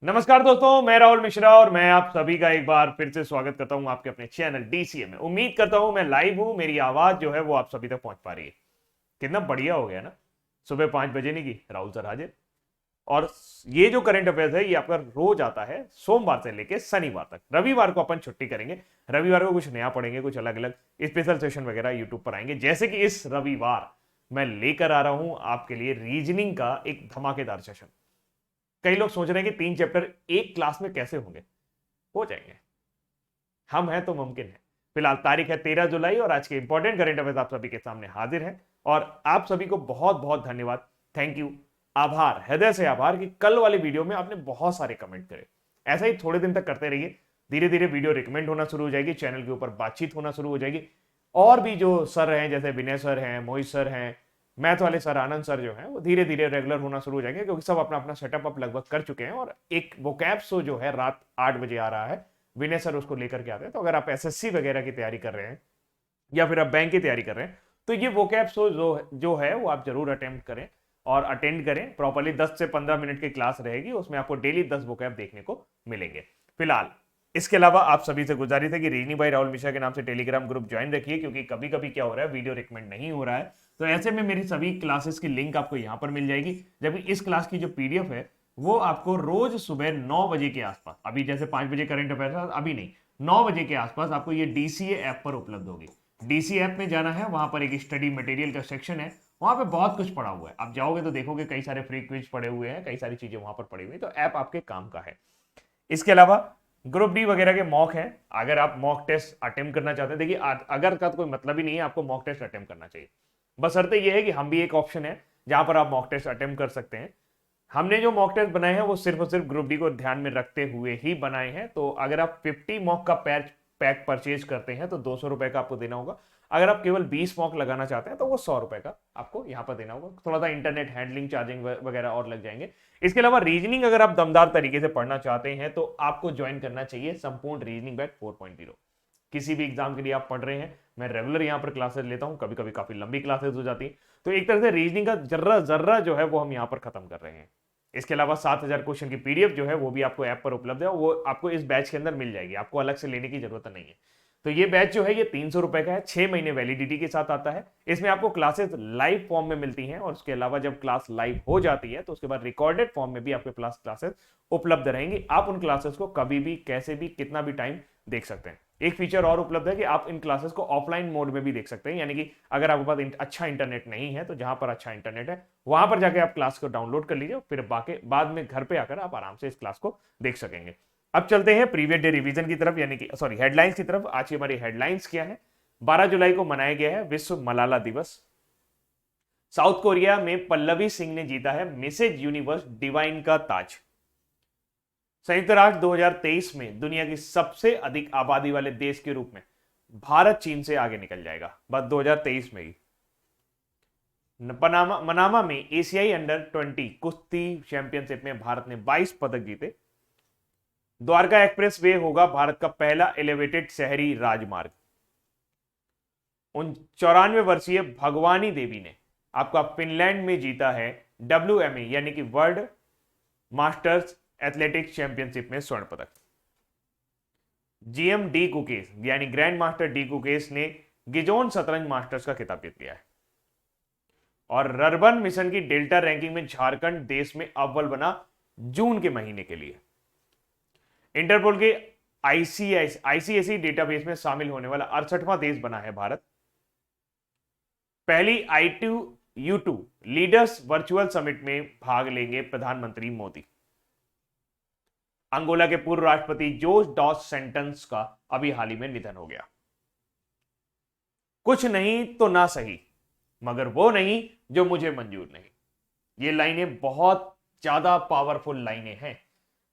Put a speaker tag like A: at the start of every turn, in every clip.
A: नमस्कार दोस्तों, मैं राहुल मिश्रा और मैं आप सभी का एक बार फिर से स्वागत करता हूं आपके अपने चैनल डीसीए में। उम्मीद करता हूं मैं लाइव हूं, मेरी आवाज जो है वो आप सभी तक पहुंच पा रही है। कितना बढ़िया हो गया ना। सुबह 5 बजे नहीं की राहुल सर हाजिर। और ये जो करंट अफेयर्स है ये आपका रोज आता है सोमवार से लेके शनिवार तक। रविवार को अपन छुट्टी करेंगे। रविवार को कुछ नया पढ़ेंगे, कुछ अलग अलग स्पेशल सेशन वगैरह यूट्यूब पर आएंगे। जैसे कि इस रविवार मैं लेकर आ रहा हूं आपके लिए रीजनिंग का एक धमाकेदार सेशन। कई लोग सोच रहे हैं कि 3 चैप्टर एक क्लास में कैसे होंगे। हो जाएंगे। हम हैं तो मुमकिन है। फिलहाल तारीख है 13 जुलाई और आज के इंपॉर्टेंट करंट अफेयर्स आप सभी के सामने हाजिर है। और आप सभी को बहुत बहुत धन्यवाद, थैंक यू, आभार, हृदय से आभार कि कल वाली वीडियो में आपने बहुत सारे कमेंट करे। ऐसा ही थोड़े दिन तक करते रहिए। धीरे धीरे वीडियो रिकमेंड होना शुरू हो जाएगी, चैनल के ऊपर बातचीत होना शुरू हो जाएगी। और भी जो सर हैं, जैसे विनय सर हैं, मोहित सर हैं, मैथ वाले सर आनंद सर जो हैं, वो धीरे धीरे रेगुलर होना शुरू हो जाएंगे, क्योंकि सब अपना अपना सेटअप अप लगभग कर चुके हैं। और एक वोकैब शो जो है रात 8 बजे आ रहा है, विनय सर उसको लेकर के आते हैं। तो अगर आप एसएससी वगैरह की तैयारी कर रहे हैं या फिर आप बैंक की तैयारी कर रहे हैं तो ये वोकैब शो जो है वो आप जरूर अटेम्प्ट करें और अटेंड करें प्रॉपरली। 10 से 15 मिनट की क्लास रहेगी, उसमें आपको डेली 10 वोकैब देखने को मिलेंगे। फिलहाल इसके अलावा आप सभी से गुजारिश है कि रीजनी भाई राहुल मिश्रा के नाम से टेलीग्राम ग्रुप ज्वाइन रखिए, क्योंकि कभी कभी क्या हो रहा है, वीडियो रिकमेंड नहीं हो रहा है। तो ऐसे में मेरी सभी क्लासेस की लिंक आपको यहां पर मिल जाएगी, जबकि इस क्लास की जो पीडीएफ है वो आपको रोज सुबह 9 बजे के आसपास, अभी जैसे 5 बजे करंट अफेयर, अभी नहीं, 9 बजे के आसपास आपको ये डीसीए ऐप पर उपलब्ध होगी। डीसी ऐप में जाना है, वहां पर एक स्टडी मटेरियल का सेक्शन है, वहां पे बहुत कुछ पड़ा हुआ है। आप जाओगे तो देखोगे कई सारे फ्री क्विज पड़े हुए हैं, कई सारी चीजें वहां पर पड़ी हुई है। तो ऐप आपके काम का है। इसके अलावा ग्रुप डी वगैरह के मॉक है। अगर आप मॉक टेस्ट अटेम्प्ट करना चाहते हैं, देखिए अगर का तो कोई मतलब ही नहीं है, आपको मॉक टेस्ट अटेम्प्ट करना चाहिए। बशर्ते ये है कि हम भी एक ऑप्शन है जहां पर आप मॉक टेस्ट अटेम्प्ट कर सकते हैं। हमने जो मॉक टेस्ट बनाए हैं वो सिर्फ और सिर्फ ग्रुप डी को ध्यान में रखते हुए ही बनाए हैं। तो अगर आप 50 मॉक का पैक परचेज करते हैं तो 200 रुपए का आपको देना होगा। अगर आप केवल 20 मॉक लगाना चाहते हैं तो वो 100 रुपए का आपको यहाँ पर देना होगा। थोड़ा सा इंटरनेट हैंडलिंग चार्जिंग वगैरह और लग जाएंगे। इसके अलावा रीजनिंग अगर आप दमदार तरीके से पढ़ना चाहते हैं तो आपको ज्वाइन करना चाहिए संपूर्ण रीजनिंग बैच 4.0। किसी भी एग्जाम के लिए आप पढ़ रहे हैं, मैं रेगुलर यहाँ पर क्लासेस लेता हूँ, कभी कभी काफी लंबी क्लासेस हो जाती है। तो एक तरह से रीजनिंग का जर्रा जर्रा जो है वो हम यहाँ पर खत्म कर रहे हैं। इसके अलावा 7,000 क्वेश्चन की पीडीएफ जो है वो भी आपको ऐप पर उपलब्ध है, वो आपको इस बैच के अंदर मिल जाएगी, आपको अलग से लेने की जरूरत नहीं है। तो ये बैच जो है ये 300 रुपए का है, 6 महीने वैलिडिटी के साथ आता है। इसमें आपको क्लासेस लाइव फॉर्म में मिलती हैं, और उसके अलावा जब क्लास लाइव हो जाती है तो उसके बाद रिकॉर्डेड फॉर्म में भी आपके पास क्लासेस उपलब्ध रहेंगी। आप उन क्लासेस को कभी भी, कैसे भी, कितना भी टाइम देख सकते हैं। एक फीचर और उपलब्ध है कि आप इन क्लासेस को ऑफलाइन मोड में भी देख सकते हैं, यानी कि अगर आपके पास अच्छा इंटरनेट नहीं है तो जहां पर अच्छा इंटरनेट है वहां पर जाके आप क्लास को डाउनलोड कर लीजिए, फिर बाकी बाद में घर पे आकर आप आराम से इस क्लास को देख सकेंगे। अब चलते हैं प्रीवियस डे रिवीजन की तरफ, यानी कि सॉरी हेडलाइंस की तरफ। आज की हमारी हेडलाइंस क्या है? 12 जुलाई को मनाया गया है विश्व मलाला दिवस। साउथ कोरिया में पल्लवी सिंह ने जीता है मिसेज यूनिवर्स डिवाइन का ताज। संयुक्त राष्ट्र 2023 में दुनिया की सबसे अधिक आबादी वाले देश के रूप में भारत चीन से आगे निकल जाएगा, बस 2023 में ही। मनामा में एशियाई अंडर 20 कुश्ती चैंपियनशिप में भारत ने 22 पदक जीते। द्वारका एक्सप्रेस वे होगा भारत का पहला एलिवेटेड शहरी राजमार्ग। 94 वर्षीय भगवानी देवी ने आपका फिनलैंड में जीता है WMA यानी कि वर्ल्ड मास्टर्स एथलेटिक्स चैंपियनशिप में स्वर्ण पदक। GM डी कुकेस यानी ग्रैंड मास्टर डी कुकेस ने गिजोन शतरंज मास्टर्स का खिताब जीत लिया है। और रर्बन मिशन की डेल्टा रैंकिंग में झारखंड देश में अव्वल बना जून के महीने के लिए। इंटरपोल के आईसीएसई डेटाबेस में शामिल होने वाला 68वां देश बना है भारत। पहली I2U2 लीडर्स वर्चुअल समिट में भाग लेंगे प्रधानमंत्री मोदी। अंगोला के पूर्व राष्ट्रपति जोस डॉस सेंटेंस का अभी हाल ही में निधन हो गया। कुछ नहीं तो ना सही, मगर वो नहीं जो मुझे मंजूर नहीं। ये लाइनें बहुत ज्यादा पावरफुल लाइनें हैं।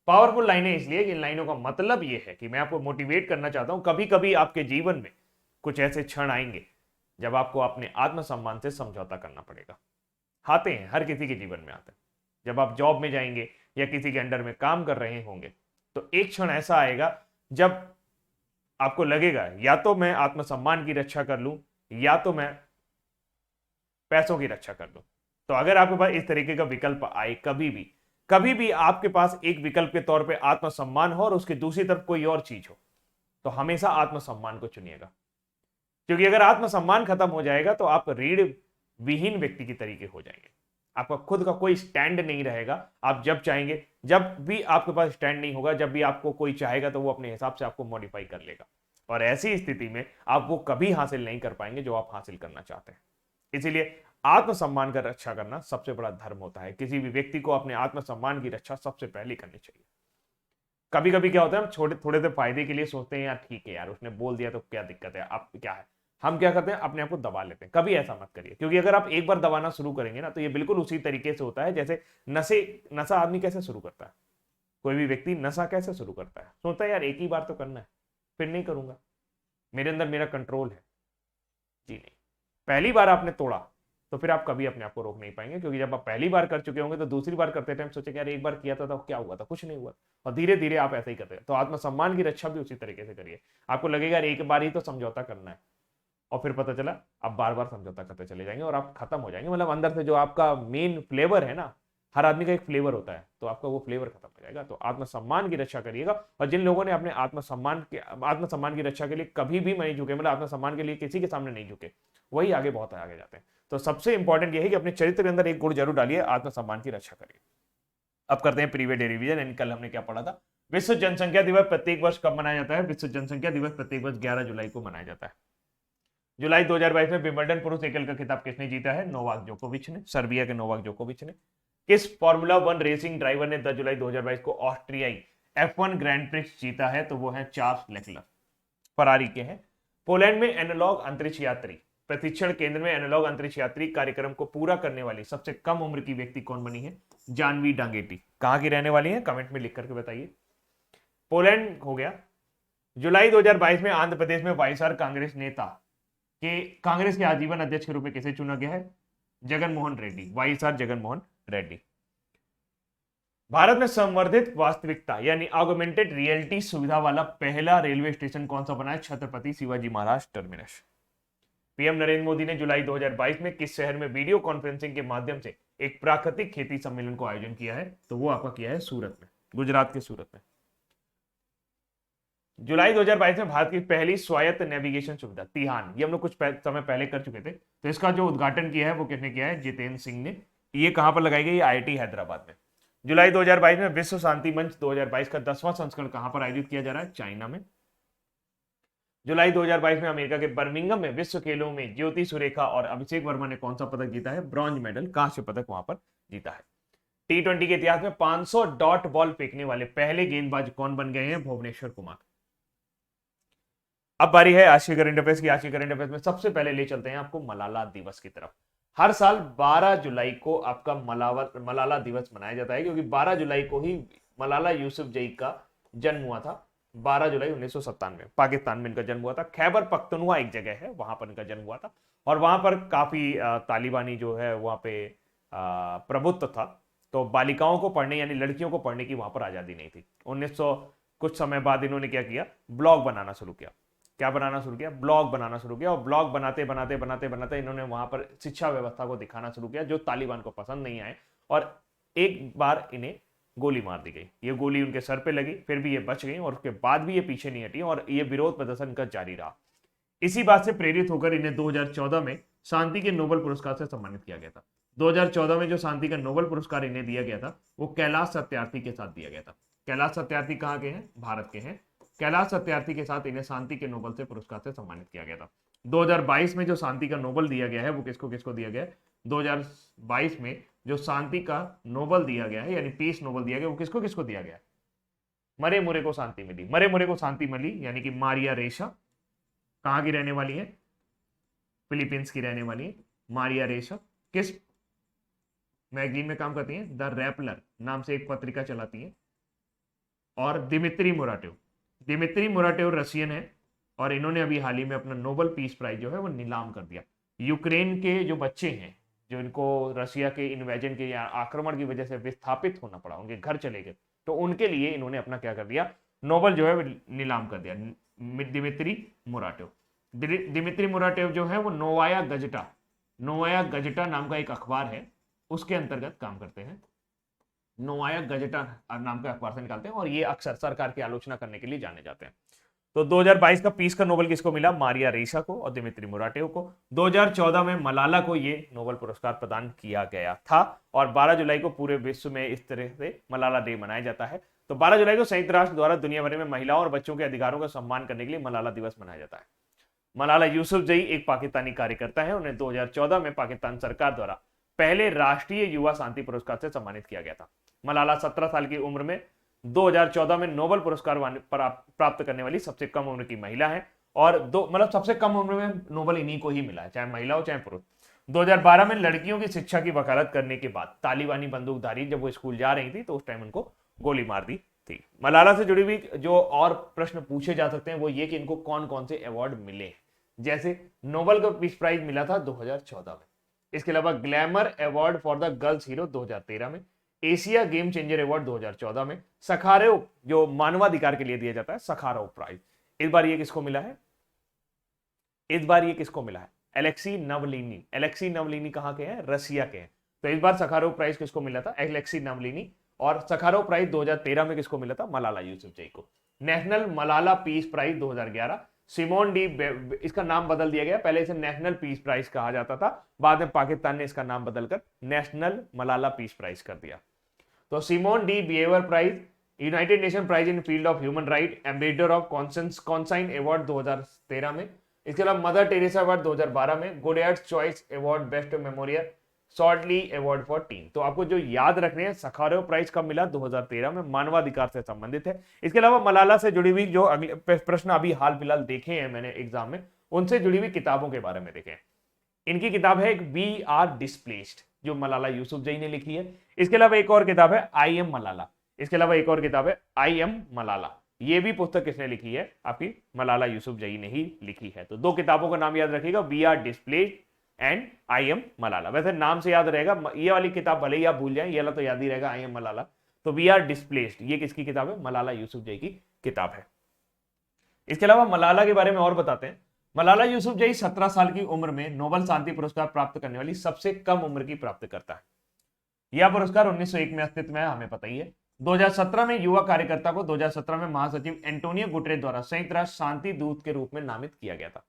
A: पावरफुल लाइनें इसलिए कि इन लाइनों का मतलब यह है कि मैं आपको मोटिवेट करना चाहता हूं। कभी कभी आपके जीवन में कुछ ऐसे क्षण आएंगे जब आपको अपने आत्मसम्मान से समझौता करना पड़ेगा। आते हैं, हर किसी के जीवन में आते हैं। जब आप जॉब में जाएंगे या किसी के अंडर में काम कर रहे होंगे तो एक क्षण ऐसा आएगा जब आपको लगेगा या तो मैं आत्मसम्मान की रक्षा कर लूं या तो मैं पैसों की रक्षा कर लूं। तो अगर आपके पास इस तरीके का विकल्प आए, कभी भी कभी भी आपके पास एक विकल्प के तौर पे आत्मसम्मान हो और उसकी दूसरी तरफ कोई और चीज हो, तो हमेशा आत्मसम्मान को चुनिएगा। क्योंकि अगर आत्मसम्मान खत्म हो जाएगा तो आप रीढ़ विहीन व्यक्ति की तरीके हो जाएंगे। आपका खुद का कोई स्टैंड नहीं रहेगा। आप जब चाहेंगे, जब भी आपके पास स्टैंड नहीं होगा, जब भी आपको कोई चाहेगा तो वो अपने हिसाब से आपको मॉडिफाई कर लेगा, और ऐसी स्थिति में आप वो कभी हासिल नहीं कर पाएंगे जो आप हासिल करना चाहते हैं। इसीलिए आत्मसम्मान का रक्षा करना सबसे बड़ा धर्म होता है। किसी भी व्यक्ति को अपने आत्मसम्मान की रक्षा सबसे पहले करनी चाहिए। कभी कभी क्या होता है, हम छोटे थोड़े से फायदे के लिए सोचते हैं यार ठीक है यार उसने बोल दिया तो क्या दिक्कत है, अब क्या है, हम क्या करते हैं अपने आप को दबा लेते हैं। कभी ऐसा मत करिए, क्योंकि अगर आप एक बार दबाना शुरू करेंगे ना तो ये बिल्कुल उसी तरीके से होता है जैसे नशा आदमी कैसे शुरू करता है। कोई भी व्यक्ति नशा कैसे शुरू करता है, सोचता है यार एक ही बार तो करना है, फिर नहीं करूंगा, मेरे अंदर मेरा कंट्रोल है। जी नहीं, पहली बार आपने तोड़ा तो फिर आप कभी अपने आप को रोक नहीं पाएंगे, क्योंकि जब आप पहली बार कर चुके होंगे तो दूसरी बार करते टाइम सोचेंगे यार एक बार किया था तो क्या हुआ था, कुछ नहीं हुआ, और धीरे धीरे आप ऐसा ही करते हैं। तो आत्मसम्मान की रक्षा भी उसी तरीके से करिए। आपको लगेगा यार एक बार ही तो समझौता करना है, और फिर पता चला आप बार बार समझौता करते चले जाएंगे और आप खत्म हो जाएंगे। मतलब अंदर से जो आपका मेन फ्लेवर है ना, हर आदमी का एक फ्लेवर होता है, तो आपका वो फ्लेवर खत्म हो जाएगा। तो आत्मसम्मान की रक्षा करिएगा। और जिन लोगों ने अपने आत्मसम्मान की रक्षा के लिए कभी भी नहीं झुके, मतलब आत्मसम्मान के लिए किसी के सामने नहीं झुके, वही आगे बहुत आगे जाते हैं। तो सबसे इंपॉर्टेंट यह है कि अपने चरित्र के अंदर एक गुण जरूर डालिए, आत्मसम्मान की रक्षा करिए। अब करते हैं प्रीवियस डे रिवीजन। यानी कल हमने क्या पढ़ा था। विश्व जनसंख्या दिवस प्रत्येक वर्ष कब मनाया जाता है? विश्व जनसंख्या दिवस प्रत्येक वर्ष 11 जुलाई को मनाया जाता है। जुलाई 2022 में विंबलडन पुरुष एकल का खिताब किसने जीता है? नोवाक जोकोविच ने, सर्बिया के नोवाक जोकोविच ने। किस फॉर्मूला 1 रेसिंग ड्राइवर ने 10 जुलाई 2022 को ऑस्ट्रियाई F1 ग्रैंड प्रिक्स जीता है? तो वो है चार्ल्स लेक्लर, फरारी के हैं। पोलैंड में एनालॉग अंतरिक्ष यात्री प्रशिक्षण केंद्र में एनालॉग अंतरिक्ष यात्री कार्यक्रम को पूरा करने वाली सबसे कम उम्र की व्यक्ति कौन बनी है? जानवी डांगेटी। कहां की रहने वाली है? कमेंट में लिख करके बताइए। पोलैंड हो गया। जुलाई 2022 में आंध्र प्रदेश में वाईएसआर कांग्रेस के आजीवन अध्यक्ष के रूप में किसे चुना गया है? जगनमोहन रेड्डी, वाईएसआर जगनमोहन रेड्डी। भारत में संवर्धित वास्तविकता यानी ऑगमेंटेड रियलिटी सुविधा वाला पहला रेलवे स्टेशन कौन सा बना है? छत्रपति शिवाजी महाराज टर्मिनस। पीएम नरेंद्र मोदी ने जुलाई 2022 में किस शहर में वीडियो कॉन्फ्रेंसिंग के माध्यम से एक प्राकृतिक खेती सम्मेलन को आयोजन किया है? तो वो आपका किया है सूरत में, गुजरात के सूरत में। जुलाई 2022 में भारत की पहली स्वायत्त नेविगेशन सुविधा तिहान, ये हम लोग कुछ समय पहले कर चुके थे, तो इसका जो उद्घाटन किया है वो किसने किया है? जितेंद्र सिंह ने। ये कहां पर लगाई गई? आईआईटी हैदराबाद में। जुलाई 2022 में विश्व शांति मंच 2022 का 10वां संस्करण कहां पर आयोजित किया जा रहा है? चाइना में। जुलाई 2022 में अमेरिका के बर्मिंघम में विश्व खेलों में ज्योति सुरेखा और अभिषेक वर्मा ने कौन सा पदक जीता है? ब्रॉन्ज मेडल, कांस्य पदक वहां पर जीता है। T20 के इतिहास में 500 डॉट बॉल फेंकने वाले पहले गेंदबाज कौन बन गए हैं? भुवनेश्वर कुमार। अब बारी है आज की करंट अफेयर्स की। आज की करंट अफेयर्स में सबसे पहले ले चलते हैं आपको मलाला दिवस की तरफ। हर साल 12 जुलाई को आपका मलाला दिवस मनाया जाता है, क्योंकि 12 जुलाई को ही मलाला यूसुफजई का जन्म हुआ था। 12 जुलाई 1997 पाकिस्तान में इनका जन्म हुआ था। खैबर पख्तूनख्वा एक जगह है, वहां पर इनका जन्म हुआ था, और वहां पर काफी तालिबानी जो है वहां पे प्रभुत्व था। तो बालिकाओं को पढ़ने यानी लड़कियों को पढ़ने की वहां पर आजादी नहीं थी। 1900 कुछ समय बाद इन्होंने क्या किया? ब्लॉग बनाना शुरू किया। क्या बनाना शुरू किया? ब्लॉग बनाना शुरू किया। और ब्लॉग बनाते बनाते बनाते बनाते इन्होंने वहां पर शिक्षा व्यवस्था को दिखाना शुरू किया, जो तालिबान को पसंद नहीं आए, और एक बार इन्हें गोली मार दी गई। ये गोली उनके सर पे लगी, फिर भी ये बच गई, और उसके बाद भी ये पीछे नहीं हटी, और ये विरोध प्रदर्शन इनका जारी रहा। इसी बात से प्रेरित होकर इन्हें 2014 में शांति के नोबेल पुरस्कार से सम्मानित किया गया था। 2014 में जो शांति का नोबेल पुरस्कार इन्हें दिया गया था वो कैलाश सत्यार्थी के साथ दिया गया था। कैलाश सत्यार्थी कहाँ के हैं? भारत के हैं। कैलाश सत्यार्थी के साथ इन्हें शांति के नोबेल से पुरस्कार से सम्मानित किया गया था। 2022 में जो शांति का नोबेल दिया गया है वो किसको किसको दिया गया है? 2022 में जो शांति का नोबेल दिया गया है यानी पीस नोबेल दिया गया वो किसको किसको दिया गया है? मरे मुरे को शांति मिली। मरे मुरे को शांति मिली यानी कि मारिया रेशा। कहाँ की रहने वाली है? फिलीपींस की रहने वाली है मारिया रेशा। किस मैगजीन में काम करती हैं? द रैपलर नाम से एक पत्रिका चलाती है। और दिमित्री मुराटेव रशियन है, और इन्होंने अभी हाल ही में अपना नोबेल पीस प्राइज जो है वो नीलाम कर दिया। यूक्रेन के जो बच्चे हैं जो इनको रशिया के इन्वेजन के या आक्रमण की वजह से विस्थापित होना पड़ा, उनके घर चले गए, तो उनके लिए इन्होंने अपना क्या कर दिया? नोबेल जो है नीलाम कर दिया। दिमित्री मुराटेव जो है वो नोवाया गजटा नाम का एक अखबार है, उसके अंतर्गत काम करते हैं। नोवाया गजेटा नाम के अखबार से निकालते हैं और ये अक्सर सरकार की आलोचना करने के लिए जाने जाते हैं। तो 2022 का पीस का नोबेल किसको मिला? मारिया रेसा को और दिमित्री मुराटेव को। 2014 में मलाला को ये नोबेल पुरस्कार प्रदान किया गया था और 12 जुलाई को पूरे विश्व में इस तरह से मलाला डे मनाया जाता है। तो 12 जुलाई को संयुक्त राष्ट्र द्वारा दुनिया भर में महिलाओं और बच्चों के अधिकारों का सम्मान करने के लिए मलाला दिवस मनाया जाता है। मलाला यूसुफजई एक पाकिस्तानी कार्यकर्ता है। उन्हें 2014 में पाकिस्तान सरकार द्वारा पहले राष्ट्रीय युवा शांति पुरस्कार से सम्मानित किया गया था। मलाला 17 साल की उम्र में 2014 में नोबेल पुरस्कार प्राप्त करने वाली सबसे कम उम्र की महिला है और सबसे कम उम्र में नोबेल इन्हीं को ही मिला है, चाहे महिला हो चाहे पुरुष। 2012 में लड़कियों की शिक्षा की वकालत करने के बाद तालिबानी बंदूकधारी जब वो स्कूल जा रही थी तो उस टाइम उनको गोली मार दी थी। मलाला से जुड़ी हुई जो और प्रश्न पूछे जा सकते हैं वो ये कि इनको कौन कौन से अवार्ड मिले, जैसे नोबेल का पीस प्राइज मिला था 2014 में, इसके अलावा glamour award for the girls hero 2013 में, एशिया गेम चेंजर अवार्ड 2014 में, सखारोव जो मानवाधिकार के लिए दिया जाता है सखारोव प्राइज, इस बार ये किसको मिला है? एलेक्सी नवलिनी। एलेक्सी नवलिनी कहां के हैं? रसिया के हैं। तो इस बार सखारोव प्राइज किसको मिला था? एलेक्सी नवलिनी। और सखारोव प्राइज 2013 में किसको मिला था? मलाला यूसुफजई को। National Malala peace prize 2011 Simone de, इसका नाम बदल दिया गया, पहले इसे नेशनल पीस प्राइज कहा जाता था, बाद में पाकिस्तान ने इसका नाम बदलकर नेशनल मलाला पीस प्राइज कर दिया। तो Simone de Beauvoir prize, United Nation prize in field of human right, ambassador of conscience award 2013 में, इसके अलावा मदर टेरेसा अवार्ड 2012 में, Goodreads choice award best memorial, Shorty award for teen. तो आपको जो याद रखने हैं, सखारोव प्राइज कब मिला? 2013 में, मानवाधिकार से संबंधित है। इसके अलावा मलाला से जुड़ी हुई जो अगले प्रश्न अभी हाल फिलहाल देखे हैं मैंने एग्जाम में, उनसे जुड़ी हुई किताबों के बारे में देखें। इनकी किताब है एक वी आर डिस्प्लेस्ड जो मलाला यूसुफजई ने लिखी है। इसके अलावा एक और किताब है आई एम मलाला। इसके अलावा एक और किताब है आई एम मलाला। ये भी पुस्तक किसने लिखी है? आपकी मलाला यूसुफजई ने ही लिखी है। तो दो किताबों का नाम याद रखिएगा, we are displaced and I am Malala. वैसे नाम से याद रहेगा, ये वाली किताब भले ही आप भूल जाए, ये वाला तो याद ही रहेगा, आई एम मलाला। तो वी आर डिस्प्लेस्ड ये किसकी किताब है? मलाला यूसुफजई की किताब है। इसके अलावा मलाला के बारे में और बताते हैं। मलाला यूसुफजई 17 साल की उम्र में नोबेल शांति पुरस्कार प्राप्त करने वाली सबसे कम उम्र की प्राप्त करता है। यह पुरस्कार 1901 में अस्तित्व में है, हमें पता ही है। 2017 में युवा कार्यकर्ता को 2017 में महासचिव एंटोनियो गुटेरेस द्वारा संयुक्त राष्ट्र शांति दूत के रूप में नामित किया गया था।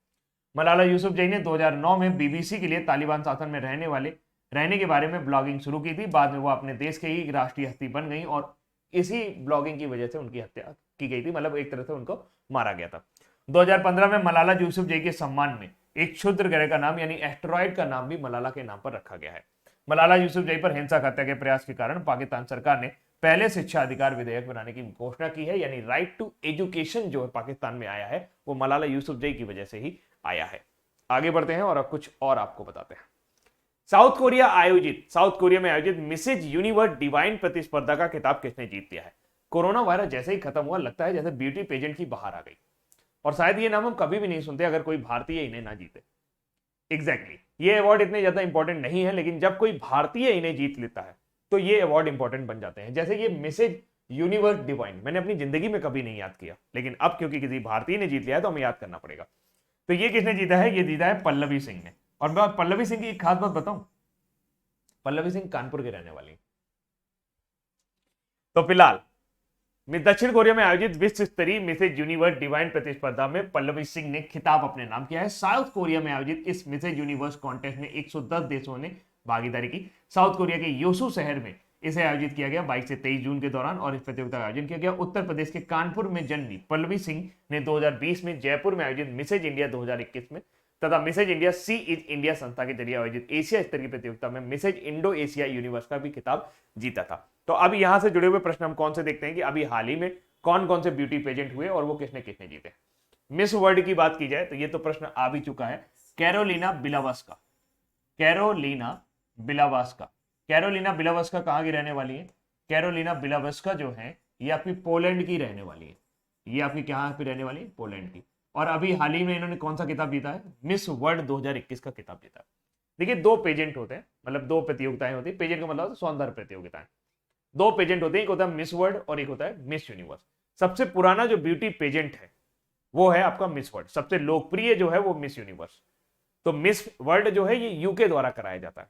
A: मलाला यूसुफजई ने 2009 में बीबीसी के लिए तालिबान शासन में रहने के बारे में ब्लॉगिंग शुरू की थी। बाद में वो अपने देश के ही राष्ट्रीय हस्ती बन गई और इसी ब्लॉगिंग की वजह से उनकी हत्या की गई थी, मतलब एक तरह से उनको मारा गया था। 2015 में मलाला यूसुफजई के सम्मान में एक क्षुद्र ग्रह का नाम यानी एस्टेरॉयड का नाम भी मलाला के नाम पर रखा गया है। मलाला यूसुफजई पर हिंसक हत्या के प्रयास के कारण पाकिस्तान सरकार ने पहले शिक्षा अधिकार विधेयक बनाने की घोषणा की है, यानी राइट टू एजुकेशन जो पाकिस्तान में आया है वो मलाला यूसुफजई की वजह से ही आया है। आगे बढ़ते हैं और अब कुछ और आपको बताते हैं। साउथ कोरिया में आयोजित मिसेज यूनिवर्स डिवाइन प्रतिस्पर्धा का खिताब किसने जीत लिया है? कोरोना वायरस जैसे ही खत्म हुआ, लगता है जैसे ब्यूटी पेजेंट की बाहर आ गई, और शायद ये नाम हम कभी भी नहीं सुनते अगर कोई भारतीय इन्हें ना जीते। एग्जैक्टली ये अवार्ड इतने ज्यादा इंपॉर्टेंट नहीं है, लेकिन जब कोई भारतीय इन्हें जीत लेता है तो ये अवार्ड इंपॉर्टेंट बन जाते हैं। जैसे ये मिसेज यूनिवर्स डिवाइन मैंने अपनी जिंदगी में कभी नहीं याद किया, लेकिन अब क्योंकि किसी भारतीय ने जीत लिया है तो हमें याद करना पड़ेगा। तो ये किसने जीता है? ये जीता है पल्लवी सिंह ने। और मैं पल्लवी सिंह की एक खास बात बताऊं, पल्लवी सिंह कानपुर के रहने वाली। तो फिलहाल दक्षिण कोरिया में आयोजित विश्व स्तरीय मिसेज यूनिवर्स डिवाइन प्रतिस्पर्धा में पल्लवी सिंह ने खिताब अपने नाम किया है। साउथ कोरिया में आयोजित इस मिसेज यूनिवर्स कॉन्टेस्ट में 110 देशों ने भागीदारी की। साउथ कोरिया के योसू शहर में इसे आयोजित किया गया 22 से 23 जून के दौरान, और इस प्रतियोगिता का आयोजन किया गया। उत्तर प्रदेश के कानपुर में जन्मी पल्लवी सिंह ने 2020 में जयपुर में आयोजित मिसेज इंडिया 2021 में तथा Mrs India she is India संस्था के जरिए आयोजित एशिया स्तर की प्रतियोगिता में मिसेज इंडो एशिया यूनिवर्स का भी खिताब जीता था। तो अब यहां से जुड़े हुए प्रश्न हम कौन से देखते हैं कि अभी हाल ही में कौन कौन से ब्यूटी पेजेंट हुए और वो किसने किसने जीते। मिस वर्ल्ड की बात की जाए तो ये तो प्रश्न आ भी चुका है, कैरोलिना बिलावस्का। कैरोलिना बिलावस्का कहां की रहने वाली है? कैरोलिना बिलावस्का जो है ये आपकी पोलैंड की रहने वाली है। ये आपकी कहां पे रहने वाली है? पोलैंड की। और अभी हाल ही में इन्होंने कौन सा किताब जीता है? मिस वर्ल्ड 2021 का किताब जीता है। देखिए दो पेजेंट होते हैं, मतलब दो प्रतियोगिताएं होती है। पेजेंट का मतलब सौंदर्य प्रतियोगिताएं। दो पेजेंट होते हैं, एक होता है मिस वर्ल्ड और एक होता है मिस यूनिवर्स। सबसे पुराना जो ब्यूटी पेजेंट है वो है आपका मिस वर्ल्ड, सबसे लोकप्रिय जो है वो मिस यूनिवर्स। तो मिस वर्ल्ड जो है ये यूके द्वारा कराया जाता है।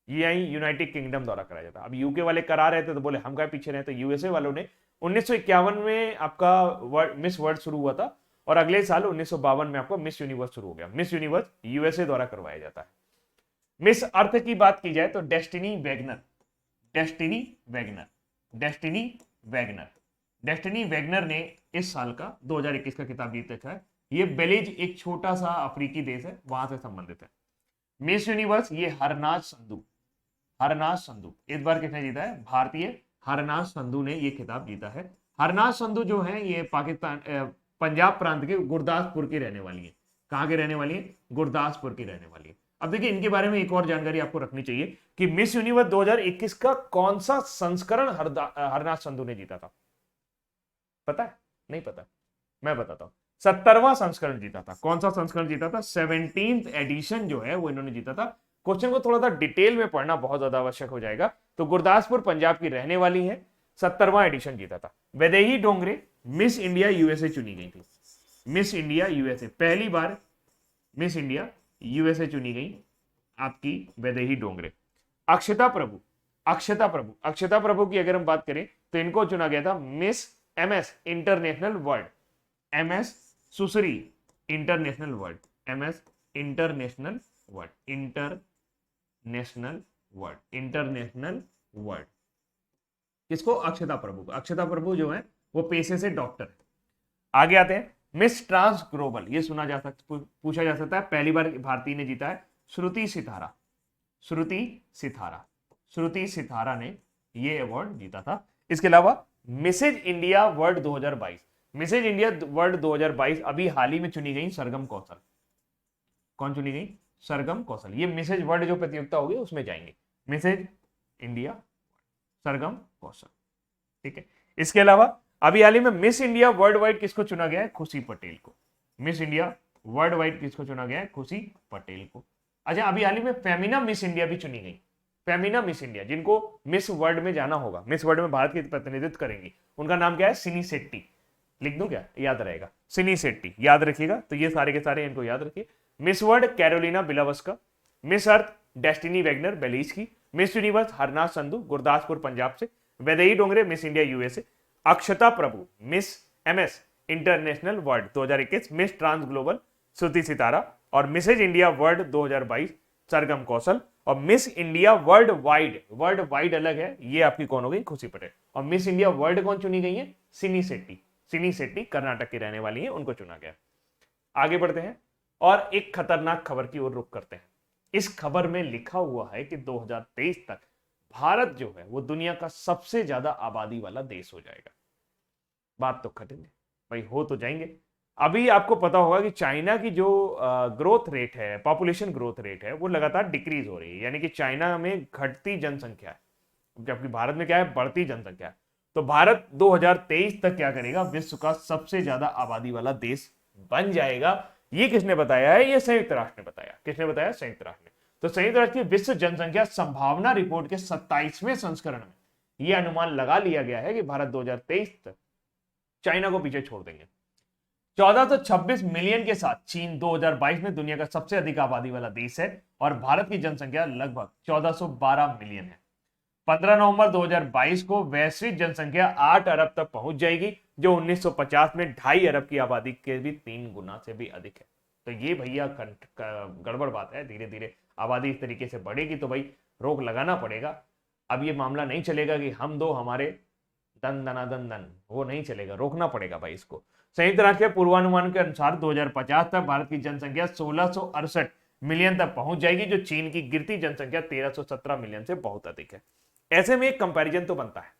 A: ये यहीं यूनाइटेड किंगडम द्वारा कराया जाता है। अब यूके वाले करा रहे थे तो बोले हम क्या पीछे रहे, तो यूएसए वालों ने 1951 में आपका मिस वर्ल्ड शुरू हुआ था और अगले साल 1952 में आपको मिस यूनिवर्स शुरू हो गया। मिस यूनिवर्स यूएसए द्वारा करवाया जाता है। मिस अर्थ की बात की जाए तो destiny Wagner, destiny Wagner, destiny Wagner, destiny Wagner ने इस साल का 2021 का खिताब जीत रखा है। ये बेलीज एक छोटा सा अफ्रीकी देश है, वहां से संबंधित है। मिस यूनिवर्स ये हरनाज संधू, हरनाज संधू इस बार किसने जीता है, भारतीय हरनाज संधू ने ये खिताब जीता है। हरनाज संधू जो है ये पाकिस्तान पंजाब प्रांत के गुरदासपुर की रहने वाली है। कहां के रहने वाली है, गुरदासपुर की रहने वाली है। अब देखिए इनके बारे में एक और जानकारी आपको रखनी चाहिए कि मिस यूनिवर्स 2021 का कौन सा संस्करण हरनाज संधू ने जीता था, पता है, नहीं पता, मैं बताता हूं। 70वां संस्करण जीता था। कौन सा संस्करण जीता था, 17th एडिशन जो है वो इन्होंने जीता था। क्वेश्चन को थोड़ा सा डिटेल में पढ़ना बहुत ज्यादा आवश्यक हो जाएगा। तो गुरदासपुर पंजाब की रहने वाली है, 70वां एडिशन जीता था। Vaidehi Dongre Miss India USA चुनी गई थी। मिस इंडिया यूएसए, पहली बार मिस इंडिया यूएसए चुनी गई आपकी वैदेही डोंगरे। अक्षता प्रभु, अक्षता प्रभु, अक्षता प्रभु की अगर हम बात करें तो इनको चुना गया था Miss MS International World, MS सुसरी International World, MS International World, International World, International World. किसको, अक्षता प्रभु को। अक्षता प्रभु जो है वो पेशे से डॉक्टर है। आगे आते हैं मिस ट्रांस ग्लोबल, ये सुना जा सकता, पूछा जा सकता है, पहली बार भारतीय ने जीता है, श्रुति सितारा, श्रुति सितारा, श्रुति सितारा ने ये अवार्ड जीता था। इसके अलावा Mrs India world 2022, Mrs India world 2022 अभी हाल ही में चुनी गई सरगम कौशल। कौन चुनी गई, सरगम कौशल। ये मिसेज वर्ल्ड जो प्रतियोगिता होगी उसमें जाएंगे, मिसेज इंडिया सरगम कौशल, ठीक है। इसके अलावा अभी हाल ही में मिस इंडिया वर्ल्ड वाइड किसको चुना गया है, खुशी पटेल को। मिस इंडिया वर्ल्ड वाइड किसको चुना गया है, खुशी पटेल को। अच्छा, अभी हाल ही में फेमिना मिस इंडिया भी चुनी गई, फेमिना मिस इंडिया, जिनको मिस वर्ल्ड में जाना होगा, मिस वर्ल्ड में भारत की प्रतिनिधित्व करेंगी, उनका नाम क्या है, सिनी शेट्टी। लिख दूं क्या, याद रहेगा, सिनी शेट्टी, याद रखिएगा। तो ये सारे के सारे इनको याद रखिए। Miss World Karolina Bielawska, Miss Earth Destiny Wagner Belize की, मिस यूनिवर्स हरनाज संधू गुरदासपुर पंजाब से, Vaidehi Dongre Miss India USA, Akshata Prabhu Miss MS International World 2021, Miss Trans Global Shruti Sitara, और Mrs India world 2022 Sargam Kaushal, और Miss India worldwide, worldwide अलग है, ये आपकी कौन हो गई, खुशी पटेल। और मिस इंडिया वर्ल्ड कौन चुनी गई है, सिनी शेट्टी, सिनी शेट्टी कर्नाटक की रहने वाली है, उनको चुना गया। आगे बढ़ते हैं और एक खतरनाक खबर की ओर रुख करते हैं। इस खबर में लिखा हुआ है कि 2023 तक भारत जो है वो दुनिया का सबसे ज्यादा आबादी वाला देश हो जाएगा। बात तो कठिन है भाई, हो तो जाएंगे। अभी आपको पता होगा कि चाइना की जो ग्रोथ रेट है, पॉपुलेशन ग्रोथ रेट है, वो लगातार डिक्रीज हो रही है, यानी कि चाइना में घटती जनसंख्या है, जबकि भारत में क्या है, बढ़ती जनसंख्या है। तो भारत 2023 तक क्या करेगा, विश्व का सबसे ज्यादा आबादी वाला देश बन जाएगा। ये किसने बताया है, ये संयुक्त राष्ट्र ने बताया। किसने बताया, संयुक्त राष्ट्र ने। तो संयुक्त राष्ट्र की विश्व जनसंख्या संभावना रिपोर्ट के 27वें संस्करण में यह अनुमान लगा लिया गया है कि भारत 2023 तक चाइना को पीछे छोड़ देंगे। 1426 मिलियन के साथ चीन 2022 में दुनिया का सबसे अधिक आबादी वाला देश है और भारत की जनसंख्या लगभग 1412 मिलियन है। 15 नवंबर 2022 को वैश्विक जनसंख्या 8 अरब तक पहुंच जाएगी, जो 1950 में 2.5 अरब की आबादी के भी 3 गुना से भी अधिक है। तो ये भैया गड़बड़ बात है। धीरे धीरे आबादी इस तरीके से बढ़ेगी तो भाई रोक लगाना पड़ेगा। अब ये मामला नहीं चलेगा कि हम दो हमारे दन दना दन दन, वो नहीं चलेगा, रोकना पड़ेगा भाई इसको। संयुक्त राष्ट्र के पूर्वानुमान के अनुसार 2050 तक भारत की जनसंख्या 1668 मिलियन तक पहुंच जाएगी, जो चीन की गिरती जनसंख्या 1317 मिलियन से बहुत अधिक है। ऐसे में एक कंपैरिजन तो बनता है।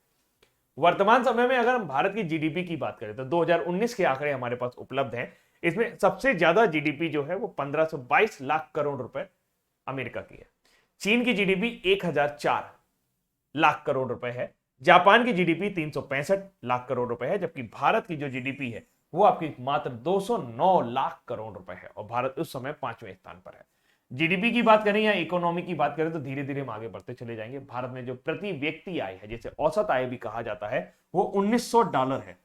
A: वर्तमान समय में अगर हम भारत की जीडीपी की बात करें तो 2019 के आंकड़े हमारे पास उपलब्ध हैं। इसमें सबसे ज्यादा जीडीपी जो है वो 1522 लाख करोड़ रुपए अमेरिका की है। चीन की जीडीपी 1004 लाख करोड़ रुपए है। जापान की जीडीपी 365 लाख करोड़ रुपए है, जबकि भारत की जो जीडीपी है वो आपकी मात्र 209 लाख करोड़ रुपए है और भारत उस समय 5वें स्थान पर है। जीडीपी की बात करें या इकोनॉमी की बात करें तो धीरे धीरे हम आगे बढ़ते चले जाएंगे। भारत में जो प्रति व्यक्ति आय है, जिसे औसत आय भी कहा जाता है, वो $1900 है,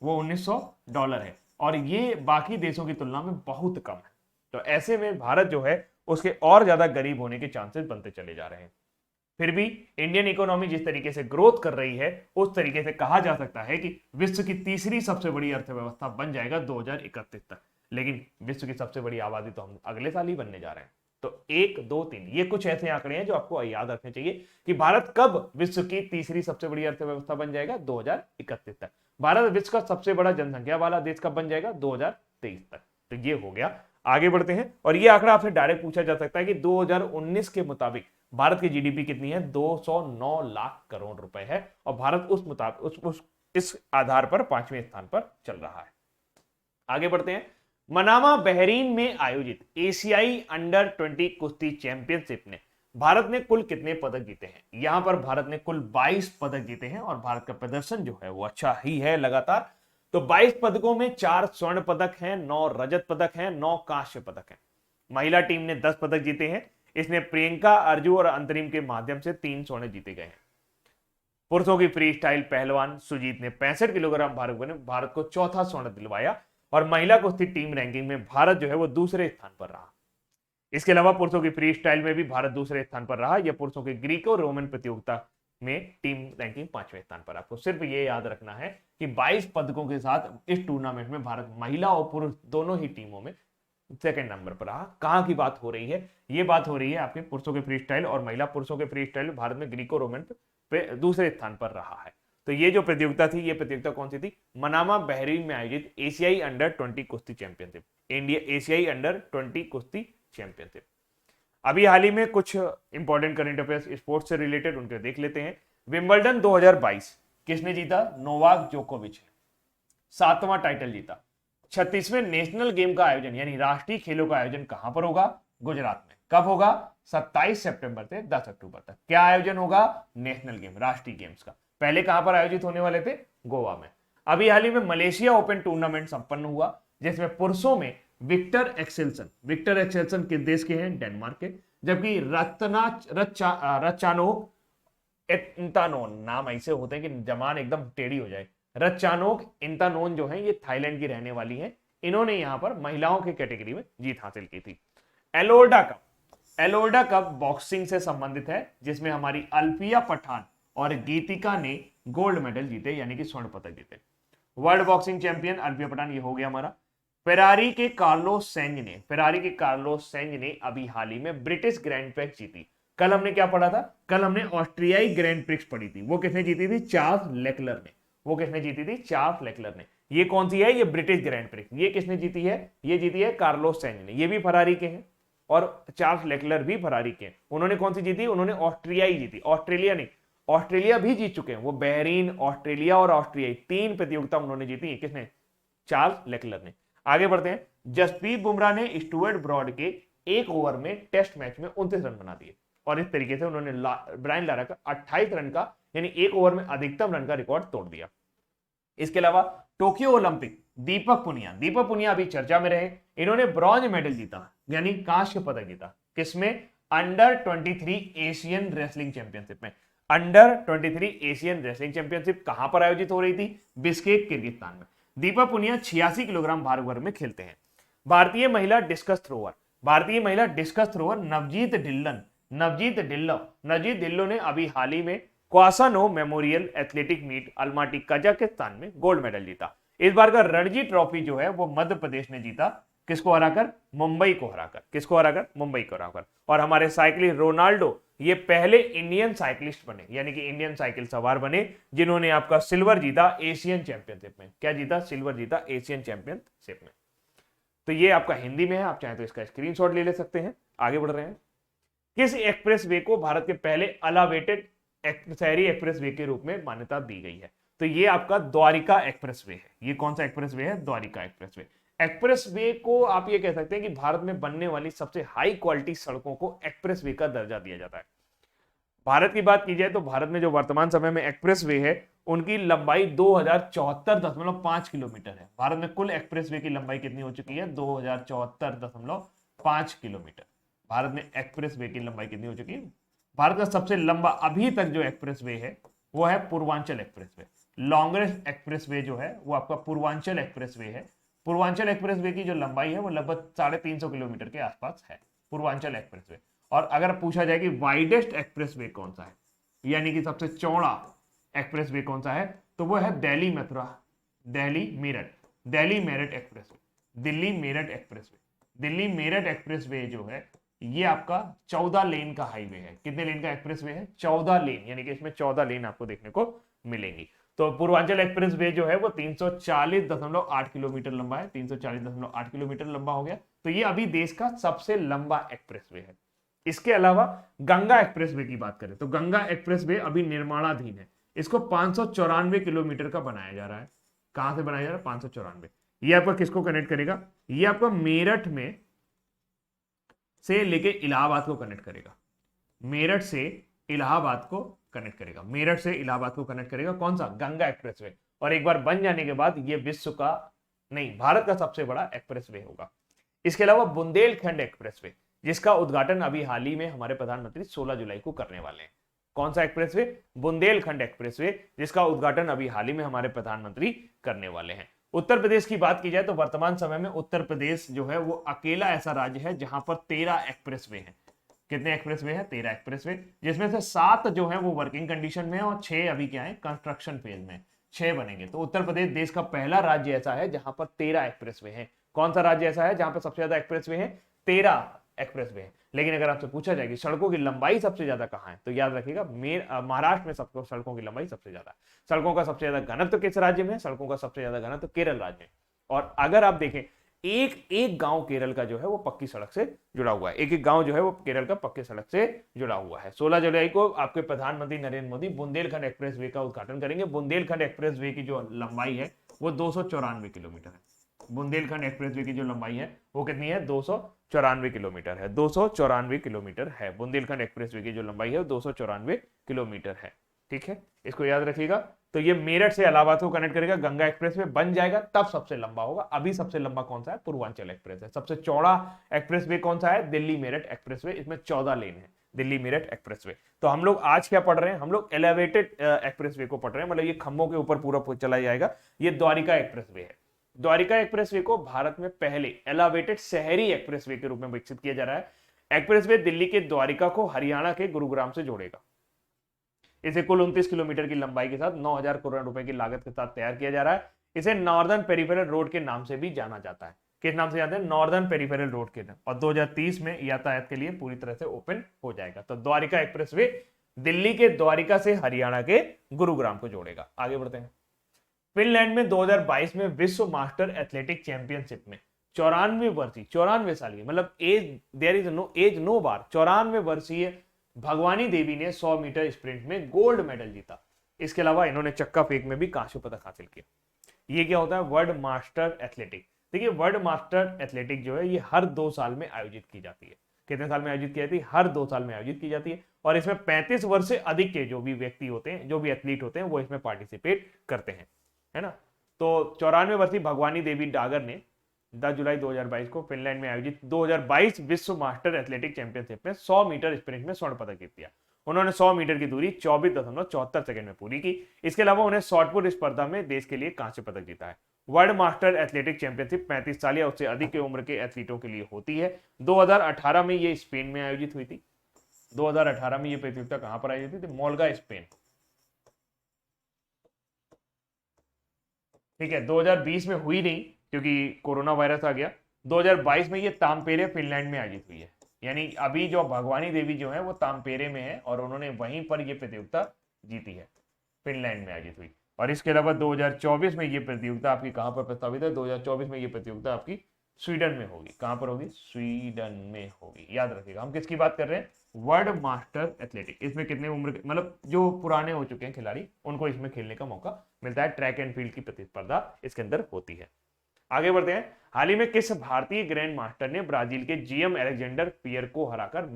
A: वो $1900 है और ये बाकी देशों की तुलना में बहुत कम है। तो ऐसे में भारत जो है उसके और ज्यादा गरीब होने के चांसेस बनते चले जा रहे हैं। फिर भी इंडियन इकोनॉमी जिस तरीके से ग्रोथ कर रही है उस तरीके से कहा जा सकता है कि विश्व की तीसरी सबसे बड़ी अर्थव्यवस्था बन जाएगा 2031 तक। लेकिन विश्व की सबसे बड़ी आबादी तो हम अगले साल ही बनने जा रहे हैं। तो 1, 2, 3 ये कुछ ऐसे आंकड़े हैं जो आपको याद रखने चाहिए कि भारत कब विश्व की तीसरी सबसे बड़ी अर्थव्यवस्था बन जाएगा 2031 तक। भारत विश्व का सबसे बड़ा जनसंख्या वाला देश कब बन जाएगा 2023 तक। तो ये हो गया। आगे बढ़ते हैं और ये आंकड़ा आपसे डायरेक्ट पूछा जा सकता है कि 2019 के मुताबिक भारत की जीडीपी कितनी है, 209 लाख करोड़ रुपए है और भारत उस मुताबिक इस आधार पर 5वें स्थान पर चल रहा है। आगे बढ़ते हैं। मनामा बहरीन में आयोजित एशियाई अंडर 20 कुश्ती चैंपियनशिप ने भारत ने कुल कितने पदक जीते हैं? यहां पर भारत ने कुल 22 पदक जीते हैं और भारत का प्रदर्शन जो है वो अच्छा ही है लगातार। तो 22 पदकों में 4 स्वर्ण पदक हैं, 9 रजत पदक हैं, 9 कांस्य पदक हैं। महिला टीम ने 10 पदक जीते हैं। इसने प्रियंका, अर्जु और अंतरिम के माध्यम से 3 स्वर्ण जीते गए हैं। पुरुषों की फ्री स्टाइल पहलवान सुजीत ने 65 किलोग्राम भारत को चौथा स्वर्ण दिलवाया और महिला कुश्ती टीम रैंकिंग में भारत जो है वो दूसरे स्थान पर रहा। इसके अलावा पुरुषों की फ्री स्टाइल में भी भारत दूसरे स्थान पर रहा। यह पुरुषों की ग्रीको रोमन प्रतियोगिता में टीम रैंकिंग 5वें स्थान पर। आपको सिर्फ ये याद रखना है कि 22 पदकों के साथ इस टूर्नामेंट में भारत महिला और पुरुष दोनों ही टीमों में सेकंड नंबर पर रहा। कहां की बात हो रही है? ये बात हो रही है आपके पुरुषों के फ्री स्टाइल और महिला पुरुषों के फ्री स्टाइल में भारत में ग्रीको रोमन पे दूसरे स्थान पर रहा है। तो ये जो प्रतियोगिता थी, ये प्रतियोगिता कौन सी थी? मनामा बहरीन में आयोजित एशियाई अंडर 20 कुश्ती चैंपियनशिप, इंडिया एशियाई अंडर 20 कुश्ती चैंपियनशिप। अभी हाल ही में कुछ इंपॉर्टेंट करंट अफेयर्स स्पोर्ट्स से रिलेटेड उनके देख लेते हैं। विंबलडन 2022 किसने जीता? नोवाक जोकोविच ने 7वां टाइटल जीता। 36वें नेशनल गेम का आयोजन यानी राष्ट्रीय खेलों का आयोजन कहां पर होगा? गुजरात में। कब होगा? 27 सितंबर से 10 अक्टूबर तक। क्या आयोजन होगा? नेशनल गेम, राष्ट्रीय गेम्स का। पहले कहां पर आयोजित होने वाले थे? गोवा में। अभी हाल ही में मलेशिया ओपन टूर्नामेंट संपन्न हुआ जिसमें पुरुषों में विक्टर एक्सेल्सन किस देश के हैं? डेनमार्क के। जबकि रत्चानोक इंतानोन, नाम ऐसे होते हैं कि जमान एकदम टेढ़ी हो जाए। रत्चानोक इंतानोन जो है ये थाईलैंड की रहने वाली है। इन्होंने यहां पर महिलाओं की कैटेगरी में जीत हासिल की थी। एलोर्डा कप बॉक्सिंग से संबंधित है जिसमें हमारी अल्फिया पठान और गीतिका ने गोल्ड मेडल जीते यानी कि स्वर्ण पदक जीते। World boxing champion Alfiya Pathan, ये हो गया हमारा। फेरारी के कार्लोस सेंज ने अभी हाल ही में ब्रिटिश ग्रैंड प्रिक्स जीती। कल हमने क्या पढ़ा था? कल हमने ऑस्ट्रियाई ग्रैंड प्रिक्स पढ़ी थी। वो किसने जीती थी? चार्ल्स लेक्लर ने। ये कौन सी है? ये ब्रिटिश ग्रैंड प्रिक्स। ये किसने जीती है? ये जीती है कार्लोस सेंज ने। ये भी फरारी के हैं और चार्ल्स लेक्लर भी फरारी के हैं। उन्होंने कौन सी जीती? उन्होंने ऑस्ट्रियाई जीती, ऑस्ट्रेलिया नहीं। ऑस्ट्रेलिया भी जीत चुके हैं वो। बहरीन, ऑस्ट्रेलिया और ऑस्ट्रिया 3 प्रतियोगिता उन्होंने जीती है। किसने? चार्ल्स लेक्लर ने। आगे बढ़ते हैं। जसप्रीत बुमराह ने स्टुअर्ट ब्रॉड के 1 ओवर में टेस्ट मैच में 29 रन बना दिए और इस तरीके से उन्होंने ब्रायन लारा का 28 रन का यानी 1 ओवर में अधिकतम रन का रिकॉर्ड तोड़ दिया। इसके अलावा टोक्यो ओलंपिक दीपक पुनिया अभी चर्चा में रहे। इन्होंने ब्रॉन्ज मेडल जीता यानी कांस्य पदक जीता। किसमें? अंडर 23 एशियन रेसलिंग चैंपियनशिप में। अंडर 23 एशियन रेसलिंग चैंपियनशिप कहां पर आयोजित हो रही थी? बिश्केक, किर्गिस्तान में। दीपक पुनिया 86 किलोग्राम भार वर्ग में खेलते हैं। भारतीय महिला डिस्कस थ्रोवर नवजीत ढिल्लो ने अभी हाल ही में Qosanov memorial athletic meet Almaty Kazakhstan में गोल्ड मेडल जीता। इस बार का रणजी ट्रॉफी जो है वो मध्य प्रदेश ने जीता। किसको हराकर? मुंबई को हराकर। और हमारे साइकिलिस्ट रोनाल्डो ये पहले इंडियन साइकिलिस्ट बने यानी कि इंडियन साइकिल सवार बने जिन्होंने आपका सिल्वर जीता एशियन चैंपियनशिप में। क्या जीता? सिल्वर जीता एशियन चैंपियनशिप में। तो ये आपका हिंदी में है, आप चाहें तो इसका स्क्रीनशॉट ले सकते हैं। आगे बढ़ रहे हैं। किस एक्सप्रेसवे को भारत के पहले अलावेटेड शहरी एक्सप्रेसवे के रूप में मान्यता दी गई है? तो ये आपका द्वारिका एक्सप्रेसवे है। ये कौन सा एक्सप्रेसवे है? द्वारिका एक्सप्रेसवे। एक्सप्रेसवे को आप ये कह सकते हैं कि भारत में बनने वाली सबसे हाई क्वालिटी सड़कों को एक्सप्रेसवे का दर्जा दिया जाता है। भारत की बात की जाए तो भारत में जो वर्तमान समय में एक्सप्रेसवे है उनकी लंबाई 2074.5 किलोमीटर है। भारत में कुल एक्सप्रेसवे की लंबाई कितनी हो चुकी है? 2074.5 किलोमीटर। भारत में एक्सप्रेसवे की लंबाई कितनी हो चुकी है? भारत का सबसे लंबा अभी तक जो एक्सप्रेसवे है वो है पूर्वांचल एक्सप्रेसवे। लॉन्गेस्ट एक्सप्रेसवे जो है वो आपका पूर्वांचल एक्सप्रेसवे है। पूर्वांचल एक्सप्रेसवे की जो लंबाई है वो लगभग 350 किलोमीटर के आसपास है, पूर्वांचल एक्सप्रेसवे। और अगर पूछा जाए कि वाइडेस्ट एक्सप्रेसवे कौन सा है, यानी कि सबसे चौड़ा एक्सप्रेसवे कौन सा है, तो वो है Delhi Mathura, Delhi Meerut, Delhi Meerut expressway, Delhi Meerut expressway. Delhi Meerut expressway जो है ये आपका 14 लेन का हाईवे है। कितने लेन का एक्सप्रेसवे है? 14 लेन, यानी कि इसमें 14 लेन आपको देखने को मिलेंगी। तो पूर्वांचल एक्सप्रेसवे जो है वो 340.8 किलोमीटर लंबा है, 340.8 किलोमीटर लंबा हो गया। तो ये अभी देश का सबसे लंबा एक्सप्रेसवे है। इसके अलावा गंगा एक्सप्रेसवे की बात करें तो गंगा एक्सप्रेसवे अभी निर्माणाधीन है। इसको 594 किलोमीटर का बनाया जा रहा है। कहां से बनाया जा रहा है? 594। ये आपका किसको कनेक्ट करेगा? ये आपका मेरठ में से लेके इलाहाबाद को कनेक्ट करेगा। मेरठ से इलाहाबाद को कनेक्ट करेगा, मेरठ से इलाहाबाद को कनेक्ट करेगा। कौन सा? गंगा एक्सप्रेसवे। और एक बार बन जाने के बाद ये विश्व का नहीं, भारत का सबसे बड़ा एक्सप्रेसवे होगा। इसके अलावा बुंदेलखंड एक्सप्रेसवे, जिसका उद्घाटन अभी हाल ही में हमारे प्रधानमंत्री 16 जुलाई को करने वाले हैं। कौन सा एक्सप्रेसवे? बुंदेलखंड एक्सप्रेसवे, जिसका उद्घाटन अभी हाल ही में हमारे प्रधानमंत्री करने वाले हैं। उत्तर प्रदेश की बात की जाए तो वर्तमान समय में उत्तर प्रदेश जो है वो अकेला ऐसा राज्य है जहां पर 13 एक्सप्रेसवे हैं। कितने एक्सप्रेसवे हैं? 13 एक्सप्रेसवे, जिसमें से 7 जो है वो वर्किंग कंडीशन में है और 6 अभी क्या है? कंस्ट्रक्शन फेज में। 6 बनेंगे। तो उत्तर प्रदेश देश का पहला राज्य ऐसा है जहां पर 13 एक्सप्रेसवे हैं। कौन सा राज्य ऐसा है जहां पर सबसे ज्यादा एक्सप्रेसवे हैं? 13 एक्सप्रेसवे हैं। लेकिन अगर आपसे पूछा जाए कि सड़कों की लंबाई सबसे ज्यादा कहां है, तो याद रखिएगा महाराष्ट्र में सबको सड़कों की लंबाई सबसे ज्यादा है। सड़कों का सबसे ज्यादा घनत्व किस राज्य में है? सड़कों का सबसे ज्यादा घनत्व केरल राज्य में। और अगर आप देखें, एक एक गांव केरल का जो है वो पक्की सड़क से जुड़ा हुआ है। एक एक गांव जो है वो केरल का पक्की सड़क से जुड़ा हुआ है। 16 जुलाई को आपके प्रधानमंत्री नरेंद्र मोदी बुंदेलखंड एक्सप्रेसवे का उद्घाटन करेंगे। बुंदेलखंड एक्सप्रेसवे की जो लंबाई है वो 294 किलोमीटर है। बुंदेलखंड एक्सप्रेसवे की जो लंबाई है वो कितनी है? 294 किलोमीटर है। 294 किलोमीटर है बुंदेलखंड एक्सप्रेसवे की जो लंबाई है, 294 किलोमीटर है। ठीक है, इसको याद रखिएगा। तो ये मेरठ से इलाहाबाद को कनेक्ट करेगा। गंगा एक्सप्रेसवे बन जाएगा तब सबसे लंबा होगा। अभी सबसे लंबा कौन सा है? पूर्वांचल एक्सप्रेस है। सबसे चौड़ा एक्सप्रेसवे कौन सा है? दिल्ली मेरठ एक्सप्रेसवे। इसमें 14 लेन है, दिल्ली मेरठ एक्सप्रेसवे। तो हम लोग आज क्या पढ़ रहे हैं? हम लोग एलिवेटेड एक्सप्रेसवे को पढ़ रहे हैं, मतलब ये खंभों के ऊपर पूरा चला जाएगा। ये द्वारिका एक्सप्रेसवे है। द्वारिका एक्सप्रेसवे को भारत में पहले एलिवेटेड शहरी एक्सप्रेसवे के रूप में विकसित किया जा रहा है। एक्सप्रेसवे दिल्ली के द्वारिका को हरियाणा के गुरुग्राम से जोड़ेगा। इसे कुल 29 किलोमीटर की लंबाई के साथ 9,000 करोड़ रुपए की लागत के साथ तैयार किया जा रहा है। इसे नॉर्दर्न पेरिफेरल रोड के नाम से भी जाना जाता है। किस नाम से जानते हैं? नॉर्दर्न पेरिफेरल रोड के नाम। और 2030 में यातायात के लिए पूरी तरह से ओपन हो जाएगा। तो द्वारिका एक्सप्रेसवे दिल्ली के द्वारिका से हरियाणा के गुरुग्राम को जोड़ेगा। आगे बढ़ते हैं। फिनलैंड में 2022 में विश्व मास्टर एथलेटिक चैंपियनशिप में 94 साल की, मतलब age there is no age no bar, 94 वर्षीय भगवानी देवी ने 100 मीटर स्प्रिंट में गोल्ड मेडल जीता। इसके अलावा इन्होंने चक्का फेंक में भी कांस्य पदक हासिल किया। ये क्या होता है? World master athletic. देखिए, वर्ल्ड मास्टर एथलेटिक जो है ये हर 2 साल में आयोजित की जाती है। कितने साल में आयोजित की जाती है? हर 2 साल में आयोजित की जाती है। और इसमें 35 वर्ष से अधिक के जो भी व्यक्ति होते हैं, जो भी एथलीट होते हैं, वो इसमें पार्टिसिपेट करते हैं, है ना। तो 94 वर्षीय भगवानी देवी डागर ने 10 जुलाई 2022 को फिनलैंड में आयोजित 2022 विश्व मास्टर एथलेटिक चैंपियनशिप में 100 मीटर स्प्रिंट में स्वर्ण पदक जीत लिया। उन्होंने 100 मीटर की दूरी 24.74 सेकंड में पूरी की। इसके अलावा उन्हें शॉटपुट स्पर्धा में देश के लिए कांस्य पदक जीता है। वर्ल्ड मास्टर एथलेटिक चैंपियनशिप 35 साल या उससे अधिक की उम्र के एथलीटों के लिए होती है। 2018 में ये स्पेन में आयोजित हुई थी। 2018 में ये प्रतियोगिता कहां पर आयोजित हुई थी? मोल्गा, स्पेन। ठीक है, 2020 में हुई नहीं क्योंकि कोरोना वायरस आ गया। 2022 में ये तामपेरे फिनलैंड में आयोजित हुई है। यानी अभी जो भगवानी देवी जो है वो तामपेरे में है और उन्होंने वहीं पर ये प्रतियोगिता जीती है, फिनलैंड में आयोजित हुई। और इसके अलावा 2024 में ये प्रतियोगिता आपकी कहां पर प्रस्तावित है? 2024 में ये प्रतियोगिता आपकी स्वीडन में होगी। कहां पर होगी? स्वीडन में होगी। याद रखिएगा, हम किसकी बात कर रहे हैं? World master athletic. इसमें कितने उम्र के, मतलब जो पुराने हो चुके हैं खिलाड़ी, उनको इसमें खेलने का मौका मिलता है। ट्रैक एंड फील्ड की प्रतिस्पर्धा इसके अंदर होती है। आगे बढ़ते हैं। हाल ही में किस भारतीय ग्रैंड मास्टर ने ब्राजील के जीएम अलेक्जेंडर पियर को हराकर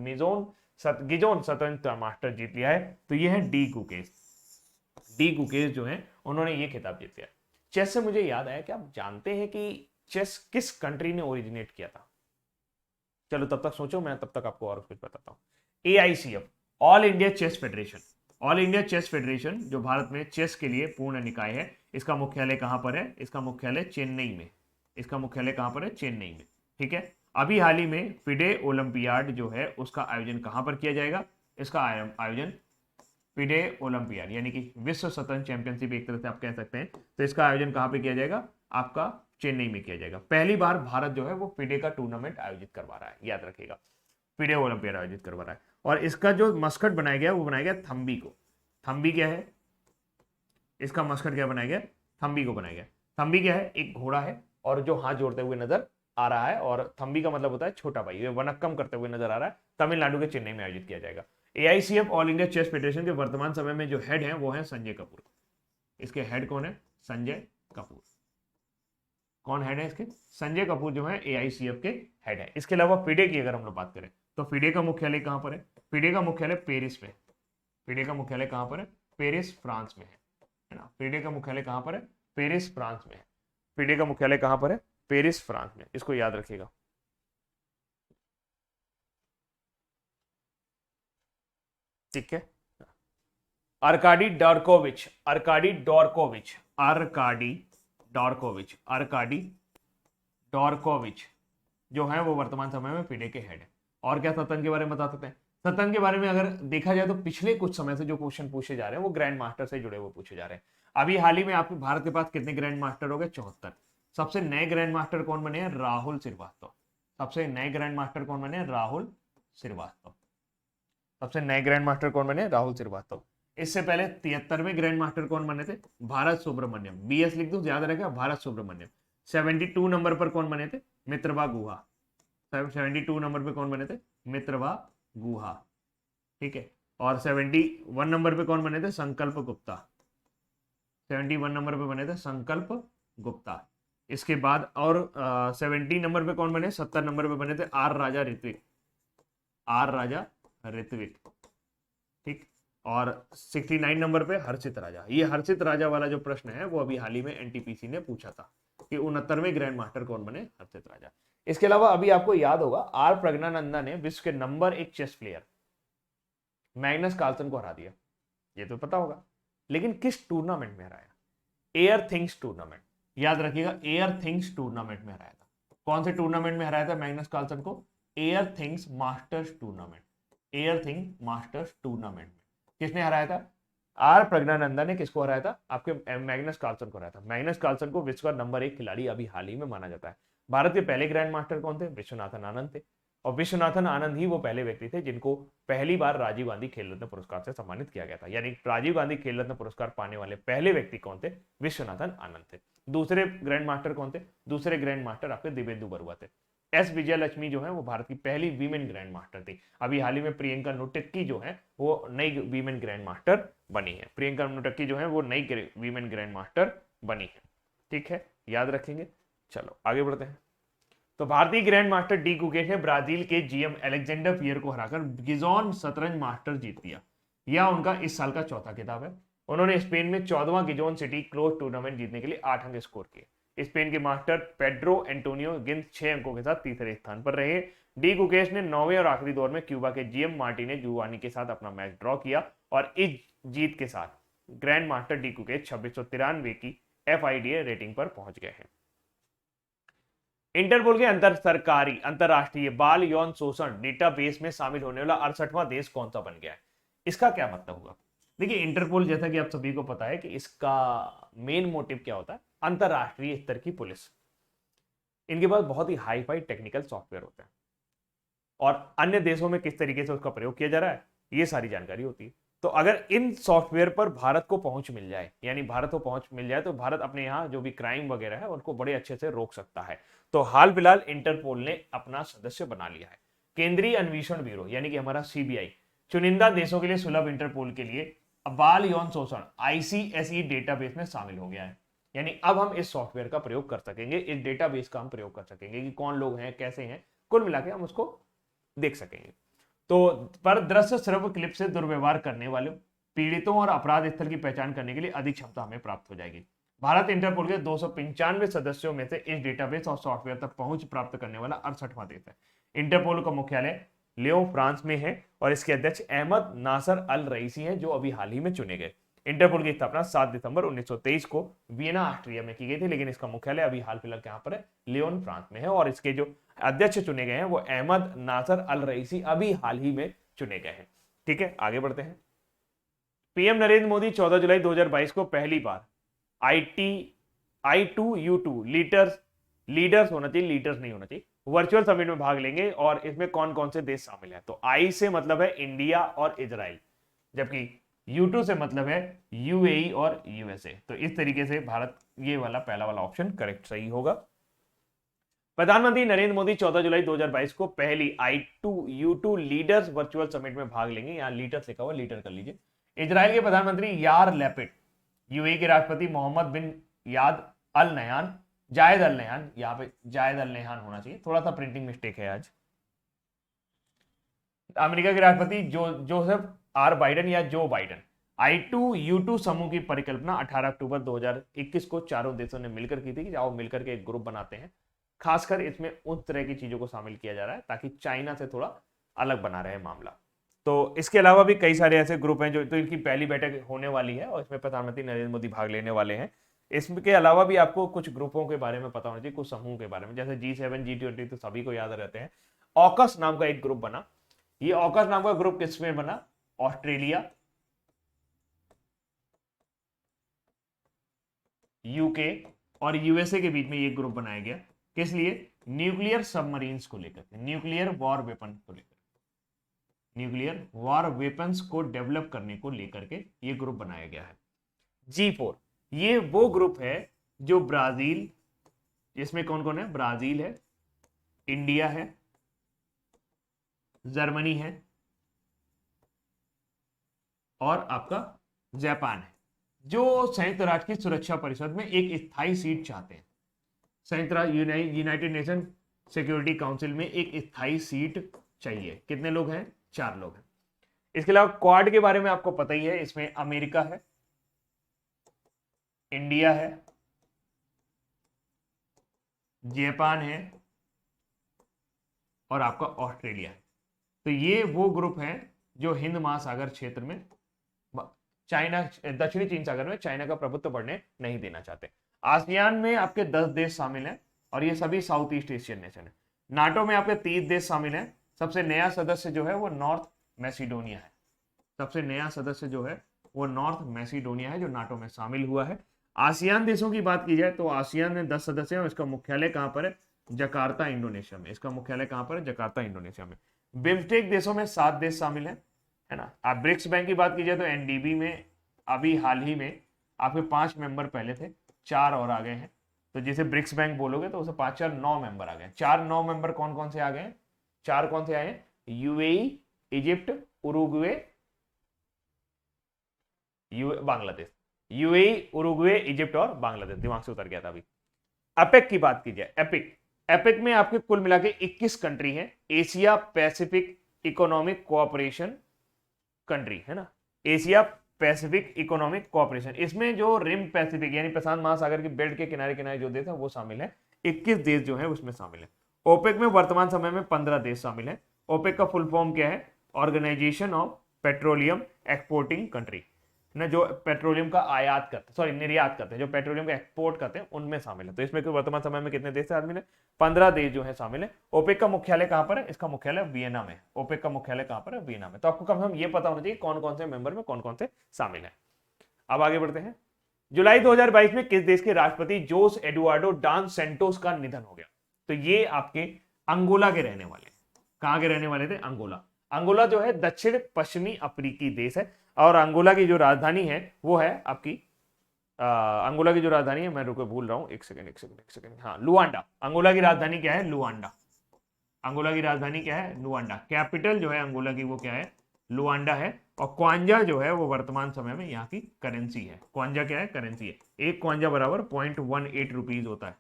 A: गिजोन स्वतंत्र मास्टर जीत लिया है? तो यह है डी गुकेश। डी गुकेश जो है उन्होंने ये खिताब जीत लिया। चेस से मुझे याद आया कि आप जानते हैं कि चेस किस कंट्री ने ओरिजिनेट किया था? चलो तब तक सोचो, मैं तब तक आपको और कुछ बताता हूं। AICF, all India chess federation. All India chess federation जो भारत में चेस के लिए पूर्ण निकाय है, इसका मुख्यालय कहां पर है? इसका मुख्यालय चेन्नई में। इसका मुख्यालय कहां पर है? चेन्नई में। ठीक है, अभी हाल ही में फिडे ओलंपियाड जो है उसका आयोजन कहां पर किया जाएगा? इसका आयोजन फिडे ओलंपियाड यानी कि विश्व शतरंज चैंपियनशिप एक तरह से आप कह सकते हैं, तो इसका आयोजन कहां पे किया जाएगा? आपका चेन्नई में किया जाएगा। पहली बार भारत जो है वो फिडे का टूर्नामेंट आयोजित करवा रहा है, याद रखिएगा, फिडे ओलंपियाड आयोजित करवा रहा है। और इसका जो मस्कट बनाया गया वो बनाया गया थम्बी को। थम्बी क्या है? इसका मस्कट क्या बनाया गया? थम्बी को बनाया गया। थम्बी क्या है? एक घोड़ा है और जो हाथ जोड़ते हुए नजर आ रहा है, और थम्बी का मतलब होता है छोटा भाई, ये वनक्कम करते हुए नजर आ रहा है। तमिलनाडु के चेन्नई में आयोजित किया जाएगा। AICF all India chess federation के वर्तमान समय में जो हेड है वो है संजय कपूर। इसके हेड कौन है? संजय कपूर। कौन हेड है इसके? संजय कपूर जो है एआईसीएफ के हेड है। इसके अलावा फिडे की अगर हम लोग बात करें तो फिडे का मुख्यालय कहां पर है? फिडे का मुख्यालय पेरिस में। फिडे का मुख्यालय कहां पर है? पेरिस, फ्रांस में है ना। फिडे का मुख्यालय कहां पर है? पेरिस, फ्रांस में है। फिडे का मुख्यालय कहां पर है? पेरिस, फ्रांस में। इसको याद रखिएगा। ठीक है। अर्काडी डॉर्कोविच, अर्काडी डॉर्कोविच, अर्काडी डॉर्कोविच, अर्काडी डॉर्कोविच जो है वो वर्तमान समय में फिडे के हेड है। और क्या शतरंज के बारे में बता सकते हैं? शतरंज के बारे में अगर देखा जाए तो पिछले कुछ समय से जो क्वेश्चन पूछे जा रहे हैं वो ग्रैंड मास्टर से जुड़े हुए पूछे जा रहे हैं। अभी हाल ही में आपके भारत के पास कितने ग्रैंड मास्टर हो गए? 74। सबसे नए ग्रैंड मास्टर कौन बने हैं? राहुल श्रीवास्तव। सबसे नए ग्रैंड मास्टर कौन बने हैं? राहुल श्रीवास्तव। सबसे नए ग्रैंड मास्टर कौन बने? राहुल श्रीवास्तव। इससे पहले 73वें ग्रैंड मास्टर कौन बने थे? भारत सुब्रमण्यम। बीएस लिख दो, याद रहेगा, भारत सुब्रमण्यम। 72 नंबर पर कौन बने थे? मित्रवा गुहा। 72 नंबर पे कौन बने थे? मित्रवा गुहा। ठीक है। और 71 नंबर पे कौन बने थे? संकल्प गुप्ता। 71 नंबर पे बने थे संकल्प गुप्ता। इसके बाद और 70 नंबर पे कौन बने? 70 नंबर पे बने थे आर राजा ऋत्विक। आर राजा ऋत्विक। ठीक। और 69 नंबर पे हर्षित राजा। ये हर्षित राजा वाला जो प्रश्न है वो अभी हाल ही में एनटीपीसी ने पूछा था कि 69वें ग्रैंड मास्टर कौन बने? हर्षित राजा। इसके अलावा अभी आपको याद होगा आर प्रज्ञानंदा ने विश्व के number 1 chess player Magnus Carlsen को हरा दिया, ये तो पता होगा। लेकिन किस टूर्नामेंट में हराया? Air things tournament. याद रखिएगा, एयर थिंग्स टूर्नामेंट में हराया था। कौन से टूर्नामेंट में हराया था मैग्नस कार्लसन को? Air things masters tournament. Air thing masters tournament में किसने हराया था? आर प्रज्ञानंदा ने किसको हराया था? आपके मैग्नस कार्लसन को हराया था। मैग्नस कार्लसन को विश्व का नंबर 1 खिलाड़ी अभी हाल ही में माना जाता है। भारत के पहले ग्रैंड मास्टर कौन थे? विश्वनाथन आनंद थे। और विश्वनाथन आनंद ही वो पहले व्यक्ति थे जिनको पहली बार राजीव गांधी खेल रत्न पुरस्कार से सम्मानित किया गया था। यानी राजीव गांधी खेल रत्न पुरस्कार पाने वाले पहले व्यक्ति कौन थे? विश्वनाथन आनंद थे। दूसरे ग्रैंड मास्टर कौन थे? दूसरे ग्रैंड मास्टर आपके दिव्येंदु बरुआ थे। एस विजयलक्ष्मी जो है वो भारत की पहली वीमेन ग्रैंड मास्टर थी। अभी हाल ही में प्रियंका नोटक्की जो है वो नई वीमेन ग्रैंड मास्टर बनी है। प्रियंका नोटक्की जो है वो नई वीमेन ग्रैंड मास्टर बनी है। ठीक है, याद रखेंगे। चलो आगे बढ़ते हैं। तो भारतीय ग्रैंड मास्टर डी गुकेश ने ब्राजील के जीएम अलेक्जेंडर फियर को हराकर गिजॉन शतरंज मास्टर जीत लिया। यह उनका इस साल का चौथा खिताब है। उन्होंने स्पेन में 14वां गिजॉन सिटी क्लोज टूर्नामेंट जीतने के लिए 8 अंक स्कोर किए। स्पेन के मास्टर पेड्रो एंटोनियो गिंस 6 अंकों के साथ तीसरे स्थान पर रहे। डी गुकेश ने 9वें और आखिरी दौर में क्यूबा के जीएम मार्टिनेज जुवानी के साथ अपना मैच ड्रॉ किया और इस जीत के साथ ग्रैंड मास्टर डी गुकेश 2693 की FIDE रेटिंग पर पहुंच गए हैं। इंटरपोल के अंतरराष्ट्रीय बाल यौन शोषण डेटाबेस में शामिल होने वाला 68वां देश कौन सा बन गया है? इसका क्या मतलब हुआ? देखिए, इंटरपोल जैसा कि आप सभी को पता है कि इसका मेन मोटिव क्या होता है? अंतरराष्ट्रीय स्तर की पुलिस। इनके पास बहुत ही हाई फाई टेक्निकल सॉफ्टवेयर होते हैं और अन्य देशों में किस तरीके से उसका प्रयोग किया जा रहा है ये सारी जानकारी होती है। तो अगर इन सॉफ्टवेयर पर भारत को पहुंच मिल जाए, यानी भारत को पहुंच मिल जाए, तो भारत अपने यहाँ जो भी क्राइम वगैरह है उनको बड़े अच्छे से रोक सकता है। तो हाल फिलहाल इंटरपोल ने अपना सदस्य बना लिया है। केंद्रीय अन्वेषण ब्यूरो यानी कि हमारा CBI चुनिंदा देशों के लिए सुलभ इंटरपोल के लिए बाल यौन शोषण ICSE डेटाबेस में शामिल हो गया है। यानी अब हम इस सॉफ्टवेयर का प्रयोग कर सकेंगे, इस डेटाबेस का हम प्रयोग कर सकेंगे कि कौन लोग हैं, कैसे हैं, कुल मिला के हम उसको देख सकेंगे। तो पर दृश्य श्रव्य क्लिप से दुर्व्यवहार करने वाले पीड़ितों और अपराध स्थल की पहचान करने के लिए अधिक क्षमता हमें प्राप्त हो जाएगी। भारत इंटरपोल के 295 सदस्यों में से इस डेटाबेस और सॉफ्टवेयर तक पहुंच प्राप्त करने वाला 68वां देश है। इंटरपोल का मुख्यालय लियोन, फ्रांस में है और इसके अध्यक्ष अहमद नासर अल रईसी हैं जो अभी हाल ही में चुने गए। इंटरपोल की स्थापना 7 दिसंबर 1923 को वियना ऑस्ट्रिया में की गई थी, लेकिन इसका मुख्यालय अभी हाल फिलहाल यहाँ पर है, लियोन फ्रांस में है। और इसके जो अध्यक्ष चुने गए हैं वो अहमद नासर अल रईसी अभी हाल ही में चुने गए हैं। ठीक है, आगे बढ़ते हैं। पीएम नरेंद्र मोदी 14 जुलाई 2022 को पहली बार I2U2 लीडर्स होना चाहिए, लीडर्स नहीं होना चाहिए, वर्चुअल समिट में भाग लेंगे। और इसमें कौन कौन से देश शामिल हैं? तो आई से मतलब है इंडिया और इजराइल, जबकि U2 से मतलब है यूएई और यूएसए। तो इस तरीके से भारत, ये वाला पहला वाला ऑप्शन करेक्ट सही होगा। प्रधानमंत्री नरेंद्र मोदी 14 जुलाई 2022 को पहली I2U2 लीडर्स वर्चुअल समिट में भाग लेंगे। यहां लीडर्स लिखा हुआ, लीडर कर लीजिए। इजराइल के प्रधानमंत्री यार लैपिड, यूएई के राष्ट्रपति मोहम्मद बिन याद अल नयान, जायद अल नयान, यहाँ पे जायद अल नयान होना चाहिए, थोड़ा सा प्रिंटिंग मिस्टेक है आज। अमेरिका के राष्ट्रपति जोसेफ आर बाइडेन या जो बाइडेन। I2U2 समूह की परिकल्पना 18 अक्टूबर 2021 को चारों देशों ने मिलकर की थी कि जाओ मिलकर के एक ग्रुप बनाते हैं। खासकर इसमें उस तरह की चीजों को शामिल किया जा रहा है ताकि चाइना से थोड़ा अलग बना रहे मामला। तो इसके अलावा भी कई सारे ऐसे ग्रुप हैं जो, तो इनकी पहली बैठक होने वाली है और इसमें प्रधानमंत्री नरेंद्र मोदी भाग लेने वाले हैं। इसके अलावा भी आपको कुछ ग्रुपों के बारे में पता होना चाहिए, कुछ समूह के बारे में, जैसे G7 G20 तो सभी को याद रहते हैं। ऑकस नाम का एक ग्रुप बना। ये ऑकस नाम का ग्रुप किसमें बना? ऑस्ट्रेलिया, यूके और यूएसए के बीच में ये ग्रुप बनाया गया। किस लिए? न्यूक्लियर सबमरीन्स को लेकर, न्यूक्लियर वॉर वेपन को लेकर, न्यूक्लियर वॉर वेपन्स को डेवलप करने को लेकर के ये ग्रुप बनाया गया है। G4 ये वो ग्रुप है जो ब्राजील, इसमें कौन कौन है? ब्राजील है, इंडिया है, जर्मनी है और आपका जापान है, जो संयुक्त राष्ट्र की सुरक्षा परिषद में एक स्थायी सीट चाहते हैं। संयुक्त राष्ट्र यूनाइटेड नेशन सिक्योरिटी काउंसिल में एक स्थायी सीट चाहिए। कितने लोग हैं? 4 लोग हैं। इसके अलावा क्वाड के बारे में आपको पता ही है, इसमें अमेरिका है, इंडिया है, जापान है और आपका ऑस्ट्रेलिया है। तो ये वो ग्रुप है जो हिंद महासागर क्षेत्र में, चाइना, दक्षिणी चीन सागर में चाइना का प्रभुत्व बढ़ने नहीं देना चाहते। आसियान में आपके 10 देश शामिल हैं और ये सभी साउथ ईस्ट एशियन नेशन है। नाटो में आपके 30 देश शामिल हैं। सबसे नया सदस्य जो है वो नॉर्थ मैसिडोनिया है। सबसे नया सदस्य जो है वो नॉर्थ मैसिडोनिया है जो नाटो में शामिल हुआ है। आसियान देशों की बात की जाए तो आसियान में 10 सदस्य हैं और इसका मुख्यालय कहां पर है? जकार्ता, इंडोनेशिया में। इसका मुख्यालय कहां पर है? जकार्ता, इंडोनेशिया में। बिम्स्टेक देशों में 7 देश शामिल है ना। आप ब्रिक्स बैंक की बात की जाए तो एनडीबी में अभी हाल ही में आपके 5 मेंबर पहले थे, 4 और आ गए हैं। तो जैसे ब्रिक्स बैंक बोलोगे तो उसे 5 4 9 मेंबर आ गए। 4 9 मेंबर कौन कौन से आ गए? 4 कौन से आए हैं? UAE, Egypt, Uruguay, Bangladesh. UAE, Uruguay, Egypt और बांग्लादेश। दिमाग से उतर गया था अभी। अपेक की बात की जाए, एपिक में आपके कुल मिला के 21 कंट्री है। Asia Pacific economic cooperation country है ना, एशिया पैसिफिक इकोनॉमिक कोऑपरेशन। इसमें जो रिम पैसिफिक यानी प्रशांत महासागर की बेल्ट के किनारे किनारे जो देश है वो शामिल है। 21 देश जो है उसमें शामिल है। ओपेक में वर्तमान समय में 15 देश शामिल है। ओपेक का फुल फॉर्म क्या है? Organization of petroleum exporting country ना, जो पेट्रोलियम का आयात करते, सॉरी निर्यात करते हैं, जो पेट्रोलियम का एक्सपोर्ट करते हैं उनमें शामिल है। तो इसमें वर्तमान समय में कितने देश शामिल है? 15 देश जो है शामिल है। ओपेक का मुख्यालय कहां पर है? इसका मुख्यालय वियना में। ओपेक का मुख्यालय कहां पर है? वियना में। तो आपको कम से कम ये पता होना चाहिए कौन कौन से मेंबर में कौन कौन से शामिल है। अब आगे बढ़ते हैं। जुलाई 2022 में किस देश के राष्ट्रपति जोस एडुआर्डो डांस सेंटोस का निधन हो गया? तो ये आपके अंगोला के रहने वाले। कहां के रहने वाले थे? अंगोला। अंगोला जो है दक्षिण पश्चिमी अफ्रीकी देश है और अंगोला की जो राजधानी है वो है आपकी अंगोला की जो राजधानी है, मैं रुको भूल रहा हूं, एक सेकंड, हाँ, लुआंडा। अंगोला की राजधानी क्या है? लुआंडा। अंगोला की राजधानी क्या है? लुआंडा। कैपिटल जो है अंगोला की वो क्या है? लुआंडा है। और क्वांजा जो है वो वर्तमान समय में यहाँ की करेंसी है। क्वांजा क्या है? करेंसी है। एक क्वांजा बराबर 0.18 रुपीज होता है।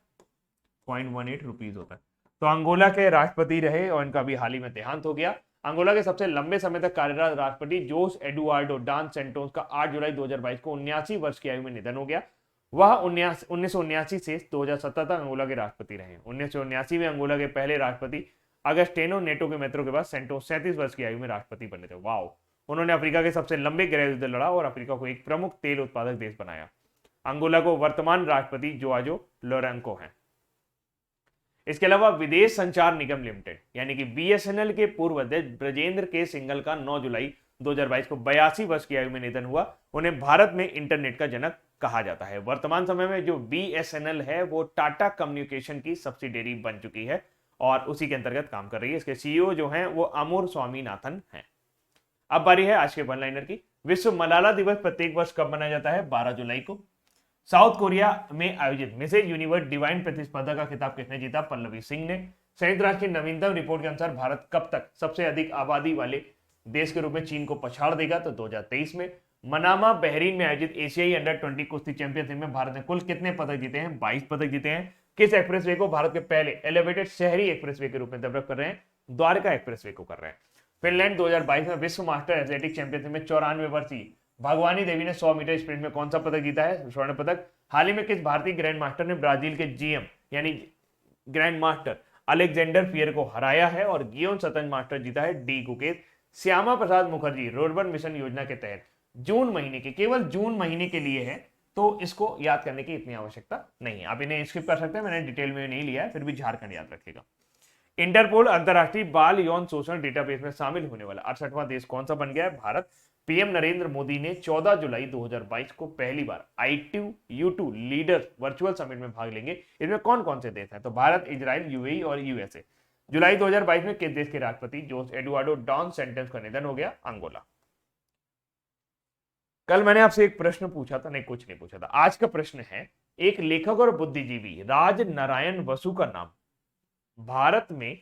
A: 0.18 रुपीज होता है। तो अंगोला के राष्ट्रपति रहे और इनका भी हाल ही में देहांत हो गया। अंगोला के सबसे लंबे समय तक कार्यरत राष्ट्रपति जोस एडुआर्डो डांस सेंटोस का 8 जुलाई 2022 को 79 वर्ष की आयु में निधन हो गया। वह 1979 से 2017 तक अंगोला के राष्ट्रपति रहे। 1979 में अंगोला के पहले राष्ट्रपति अगस्टेनो नेटो के मेत्रो के बाद सेंटोस 37 वर्ष की आयु में राष्ट्रपति बने थे। वाओ, उन्होंने अफ्रीका के सबसे लंबे गृह युद्ध लड़ा और अफ्रीका को एक प्रमुख तेल उत्पादक देश बनाया। अंगोला को वर्तमान राष्ट्रपति जोआजो लोरेंको हैं। इसके अलावा विदेश संचार निगम लिमिटेड यानी कि बीएसएनएल के पूर्व अध्यक्ष ब्रजेंद्र के सिंघल का 9 जुलाई 2022 को 82 वर्ष की आयु में निधन हुआ। उन्हें भारत में इंटरनेट का जनक कहा जाता है। वर्तमान समय में जो बीएसएनएल है वो टाटा कम्युनिकेशन की सब्सिडियरी बन चुकी है और उसी के अंतर्गत काम कर रही है। इसके सीईओ जो हैं वो अमूर स्वामीनाथन हैं। अब बारी है आज के वन लाइनर की। विश्व मलाला दिवस प्रत्येक वर्ष कब मनाया जाता है? 12 जुलाई को। साउथ कोरिया में आयोजित मिसेज यूनिवर्स डिवाइन प्रतिस्पर्धा का खिताब किसने जीता? पल्लवी सिंह ने। संयुक्त राष्ट्र की नवीनतम रिपोर्ट के अनुसार भारत कब तक सबसे अधिक आबादी वाले देश के रूप में चीन को पछाड़ देगा? तो 2023 में। मनामा बहरीन में आयोजित एशियाई अंडर 20 कुश्ती चैंपियनशिप में भारत ने कुल कितने पदक जीते हैं? 22 पदक जीते हैं। किस एक्सप्रेसवे को भारत के पहले एलिवेटेड शहरी एक्सप्रेसवे के रूप में डेवलप कर रहे हैं? द्वारका एक्सप्रेसवे को कर रहे हैं। फिनलैंड 2022 में विश्व मास्टर एथलेटिक चैंपियनशिप में 94 वर्षीय भगवानी देवी ने 100 मीटर स्प्रिंट में कौन सा पदक जीता है? स्वर्ण पदक। हाल ही में किस भारतीय ग्रैंड मास्टर ने ब्राजील के जीएम यानी ग्रैंड मास्टर अलेक्जेंडर फियर को हराया है? और गियोन शतरंज मास्टर जीता है डी गुकेश। श्यामा प्रसाद मुखर्जी रोडबन मिशन योजना के तहत जून महीने के, केवल जून महीने के लिए है, तो इसको याद करने की इतनी आवश्यकता नहीं है। आप इन्हें स्किप कर सकते हैं, मैंने डिटेल में नहीं लिया है, फिर भी झारखंड याद रखेगा। इंटरपोल अंतरराष्ट्रीय बाल यौन शोषण डेटाबेस में शामिल होने वाला 68वां देश कौन सा बन गया है? भारत। पीएम नरेंद्र मोदी ने 14 जुलाई 2022 को पहली बार I2U2 लीडर वर्चुअल समिट में भाग लेंगे। इसमें कौन कौन से देश हैं? तो भारत, इजराइल, यूएई और यूएसए। जुलाई 2022 में किस देश के राष्ट्रपति जोस एडुआर्डो डॉन सेंटेंस का निधन हो गया? अंगोला। कल मैंने आपसे एक प्रश्न पूछा था, नहीं कुछ नहीं पूछा था। आज का प्रश्न है, एक लेखक और बुद्धिजीवी राज नारायण बसु का नाम भारत में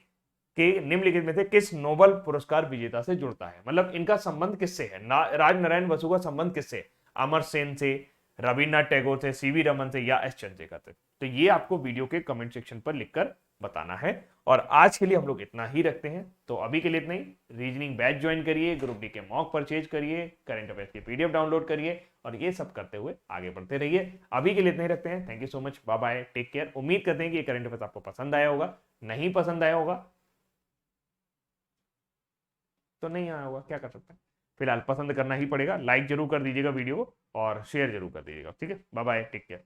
A: के निम्नलिखित में से किस नोबेल पुरस्कार विजेता से जुड़ता है? मतलब इनका संबंध किससे है? राज नारायण बसु का संबंध किससे है? अमर सेन से, रविन्द्रनाथ टैगोर से, सीवी रमन से या एस चंद्रशेखर से? तो ये आपको वीडियो के कमेंट सेक्शन पर लिखकर बताना है। और आज के लिए हम लोग इतना ही रखते हैं। तो अभी के लिए इतना ही। रीजनिंग बैच ज्वाइन करिए, ग्रुप डी के मॉक परचेज करिए, करंट अफेयर्स की पीडीएफ डाउनलोड करिए और ये सब करते हुए आगे बढ़ते रहिए। अभी के लिए इतना ही रखते हैं। Thank you so much, bye bye, take care. उम्मीद करते हैं कि ये करंट अफेयर्स आपको पसंद आया होगा। नहीं पसंद आया होगा तो नहीं आया होगा, क्या कर सकते हैं। फिलहाल पसंद करना ही पड़ेगा। लाइक जरूर कर दीजिएगा वीडियो को और शेयर जरूर कर दीजिएगा। ठीक है, बाय बाय, टेक केयर।